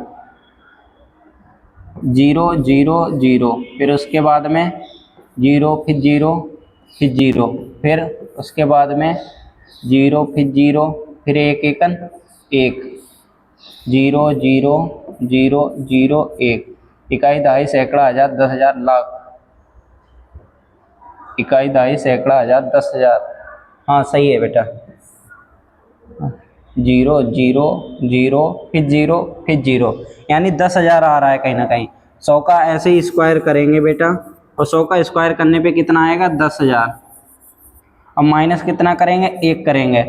0 0 0, फिर उसके बाद में 0 फिर 0 फिर 0, फिर उसके बाद में 0 फिर 0, फिर 1 एकन 1, 0 0 0 0 1, इकाई दहाई सैकड़ा हजार 10,000 लाख, इकाई दहाई सैकड़ा हजार 10,000। हाँ सही है बेटा, 0 0 0 फिर 0 फिर 0, यानी 10,000 आ रहा है कहीं ना कहीं। 100 का ऐसे ही स्क्वायर करेंगे बेटा, और 100 का स्क्वायर करने पे कितना आएगा, 10,000। अब माइनस कितना करेंगे, 1 करेंगे,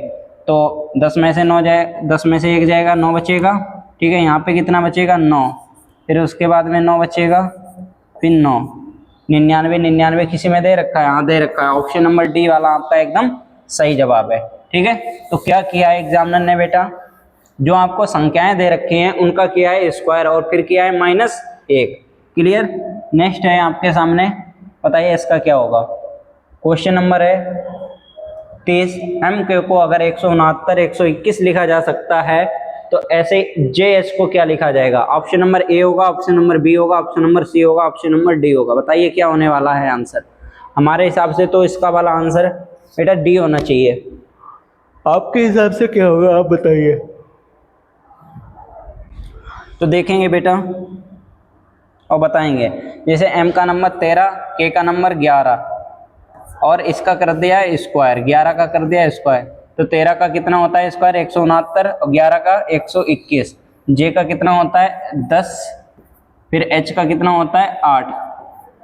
तो 10 में से 9 जाए, 10 में से 1 जाएगा, 9 बचेगा। ठीक है, यहाँ पे कितना बचेगा, 9, फिर उसके बाद में 9 बचेगा, फिर 9, 99 99 किसी में दे रखा है, हाँ दे रखा है, ऑप्शन नंबर डी वाला आपका एकदम सही जवाब है। ठीक है, तो क्या किया है एग्जामिनर ने बेटा, जो आपको संख्याएं दे रखी हैं उनका किया है स्क्वायर और फिर किया है -1। क्लियर। नेक्स्ट है आपके सामने, बताइए इसका क्या होगा। क्वेश्चन नंबर है 30, एम के को अगर 169 121 लिखा जा सकता है तो ऐसे जे एच को क्या लिखा जाएगा। ऑप्शन नंबर ए होगा, ऑप्शन नंबर बी होगा, ऑप्शन नंबर सी होगा, ऑप्शन नंबर डी होगा। बताइए क्या होने वाला है आंसर। हमारे हिसाब से तो इसका वाला आंसर बेटा डी होना चाहिए। आपके हिसाब से क्या होगा, आप बताइए। तो देखेंगे बेटा और बताएंगे। जैसे m का नंबर 13, k का नंबर 11 और इसका कर दिया स्क्वायर, 11 का कर दिया स्क्वायर, तो 13 का कितना होता है स्क्वायर 169 और 11 का 121। j का कितना होता है 10, फिर h का कितना होता है 8,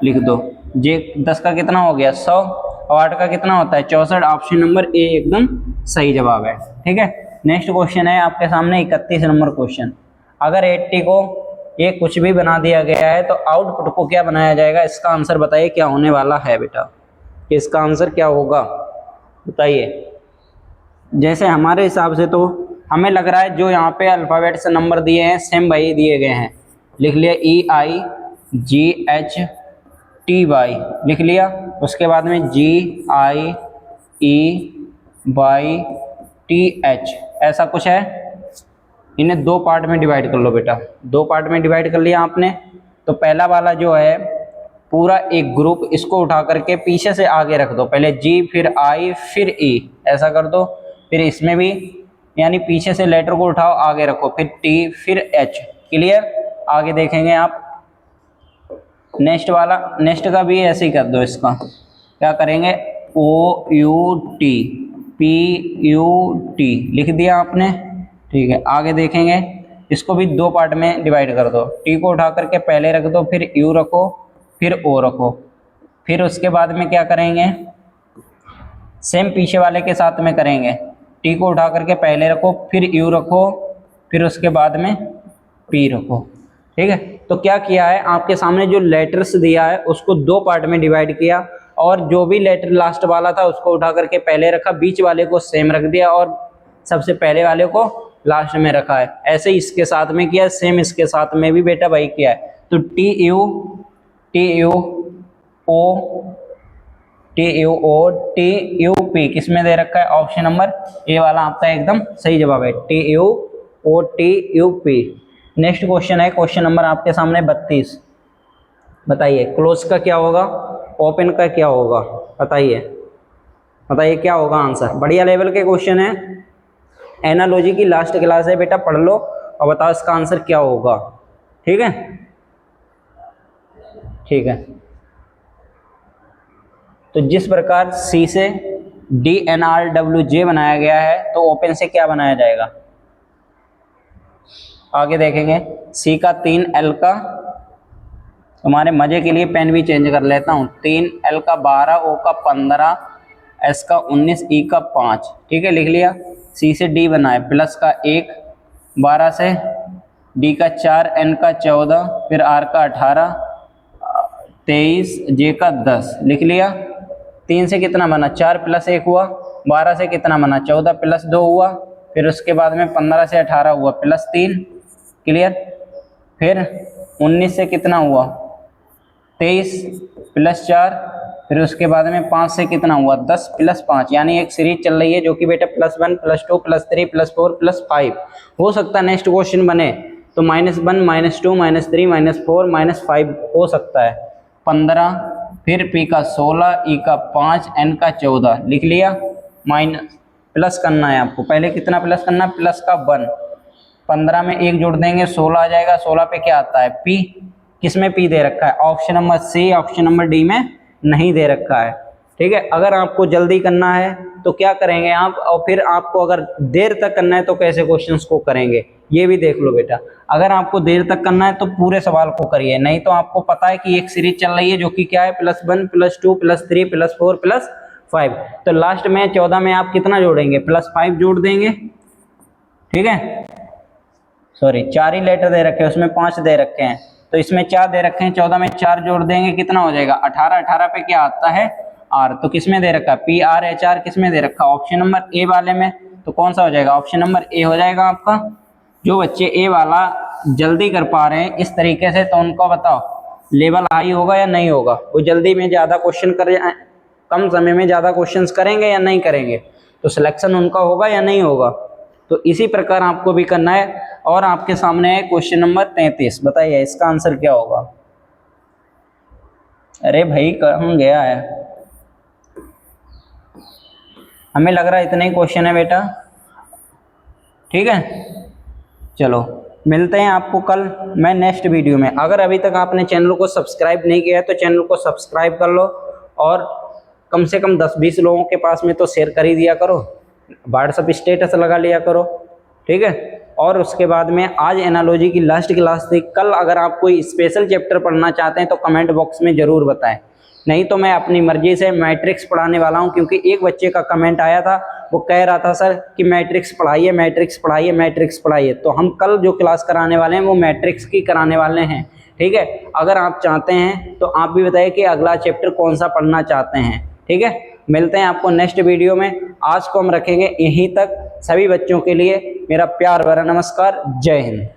लिख दो। j 10 का कितना हो गया 100 और 8 का कितना होता है 64। ऑप्शन नंबर ए एकदम सही जवाब है। ठीक है, नेक्स्ट क्वेश्चन है आपके सामने 31 नंबर क्वेश्चन। अगर 80 को ये कुछ भी बना दिया गया है तो आउटपुट को क्या बनाया जाएगा, इसका आंसर बताइए क्या होने वाला है बेटा, इसका आंसर क्या होगा बताइए। जैसे हमारे हिसाब से तो हमें लग रहा है जो यहाँ पे अल्फ़ाबेट से नंबर दिए हैं सेम वही दिए गए हैं। लिख लिया EIGHTY लिख लिया, उसके बाद में GIEYTH ऐसा कुछ है। इन्हें 2 पार्ट में डिवाइड कर लो बेटा, 2 पार्ट में डिवाइड कर लिया आपने। तो पहला वाला जो है पूरा एक ग्रुप, इसको उठा करके पीछे से आगे रख दो, पहले G फिर I फिर E ऐसा कर दो। फिर इसमें भी यानी पीछे से लेटर को उठाओ आगे रखो, फिर T फिर H। क्लियर, आगे देखेंगे आप। नेक्स्ट वाला, नेक्स्ट का भी ऐसे ही कर दो। इसका क्या करेंगे OUTPUT लिख दिया आपने। ठीक है, आगे देखेंगे इसको भी 2 पार्ट में डिवाइड कर दो। T को उठा करके पहले रख दो, फिर U रखो, फिर O रखो। फिर उसके बाद में क्या करेंगे, सेम पीछे वाले के साथ में करेंगे। T को उठा करके पहले रखो, फिर U रखो, फिर उसके बाद में P रखो। ठीक है, तो क्या किया है आपके सामने जो लेटर्स दिया है उसको 2 पार्ट में डिवाइड किया, और जो भी लेटर लास्ट वाला था उसको उठा करके पहले रखा, बीच वाले को सेम रख दिया और सबसे पहले वाले को लास्ट में रखा है। ऐसे ही इसके साथ में किया, सेम इसके साथ में भी बेटा वही किया है। तो TUOTUP किस में दे रखा है, ऑप्शन नंबर ए वाला आपका एकदम सही जवाब है, TUOTUP। नेक्स्ट क्वेश्चन है क्वेश्चन नंबर आपके सामने 32। बताइए क्लोज का क्या होगा, ओपन का क्या होगा, बताइए बताइए क्या होगा आंसर। बढ़िया लेवल के क्वेश्चन है, एनालॉजी की लास्ट क्लास है बेटा, पढ़ लो और बताओ इसका आंसर क्या होगा। ठीक है, ठीक है। तो जिस प्रकार C से DNRWJ बनाया गया है तो ओपन से क्या बनाया जाएगा, आगे देखेंगे। C का 3, L का, तुम्हारे मजे के लिए पेन भी चेंज कर लेता हूँ, 3, L का 12, O का 15, S का 19, E का 5। ठीक है, लिख लिया। C से D बना है, प्लस का 1, 12 से डी का 4, एन का 14, फिर आर का 18, 23, जे का 10 लिख लिया। 3 से कितना बना 4 + 1 हुआ, 12 से कितना बना 14 + 2 हुआ, फिर उसके बाद में 15 से 18 हुआ +3, क्लियर। फिर 19 से कितना हुआ 23 + 4, फिर उसके बाद में 5 से कितना हुआ 10 + 5, यानी एक सीरीज चल रही है जो कि बेटा +1 +2 +3 +4 +5। हो सकता है नेक्स्ट क्वेश्चन बने तो -1 -2 -3 -4 -5 हो सकता है। 15, फिर पी का 16, ई का 5, एन का 14 लिख लिया। प्लस करना है आपको, पहले कितना प्लस करना है, प्लस का 1। 15 में 1 जोड़ देंगे 16 आ जाएगा। 16 पे क्या आता है पी, किस में पी दे रखा है, option number C, option number D में नहीं दे रखा है। ठीक है, अगर आपको जल्दी करना है तो क्या करेंगे आप, और फिर आपको अगर देर तक करना है तो कैसे क्वेश्चंस को करेंगे ये भी देख लो बेटा। अगर आपको देर तक करना है तो पूरे सवाल को करिए, नहीं तो आपको पता है कि एक सीरीज चल रही है जो कि क्या है +1 +2 +3 +4 +5, तो लास्ट में 14 में आप कितना जोड़ेंगे +5 जोड़ देंगे। ठीक है, सॉरी 4 ही लेटर दे रखे हैं, उसमें 5 दे रखे हैं, तो इसमें 4 दे रखे हैं, 14 में 4 जोड़ देंगे कितना हो जाएगा 18। 18 पे क्या आता है आर, तो किस में दे रखा है PRHR, किस में दे रखा है ऑप्शन नंबर ए वाले में, तो कौन सा हो जाएगा ऑप्शन नंबर ए हो जाएगा आपका। जो बच्चे ए वाला जल्दी कर पा रहे हैं इस तरीके से तो उनको बताओ लेवल हाई होगा या नहीं होगा, वो जल्दी में ज़्यादा क्वेश्चन कर, कम समय में ज़्यादा क्वेश्चंस करेंगे या नहीं करेंगे, तो सिलेक्शन उनका होगा या नहीं होगा। तो इसी प्रकार आपको भी करना है। और आपके सामने है क्वेश्चन नंबर 33, बताइए इसका आंसर क्या होगा। अरे भाई कहाँ गया है, हमें लग रहा है इतने ही क्वेश्चन है बेटा। ठीक है, चलो मिलते हैं आपको कल मैं नेक्स्ट वीडियो में। अगर अभी तक आपने चैनल को सब्सक्राइब नहीं किया है तो चैनल को सब्सक्राइब कर लो, और कम से कम 10-20 लोगों के पास में तो शेयर कर ही दिया करो, व्हाट्सएप स्टेटस लगा लिया करो। ठीक है, और उसके बाद में आज एनालॉजी की लास्ट क्लास थी, कल अगर आप कोई स्पेशल चैप्टर पढ़ना चाहते हैं तो कमेंट बॉक्स में ज़रूर बताएं, नहीं तो मैं अपनी मर्जी से मैट्रिक्स पढ़ाने वाला हूं। क्योंकि एक बच्चे का कमेंट आया था, वो कह रहा था सर कि मैट्रिक्स पढ़ाइए मैट्रिक्स पढ़ाइए मैट्रिक्स पढ़ाइए, तो हम कल जो क्लास कराने वाले हैं वो मैट्रिक्स की कराने वाले हैं। ठीक है, अगर आप चाहते हैं तो आप भी बताइए कि अगला चैप्टर कौन सा पढ़ना चाहते हैं। ठीक है, मिलते हैं आपको नेक्स्ट वीडियो में। आज को हम रखेंगे यहीं तक। सभी बच्चों के लिए मेरा प्यार भरा नमस्कार, जय हिंद।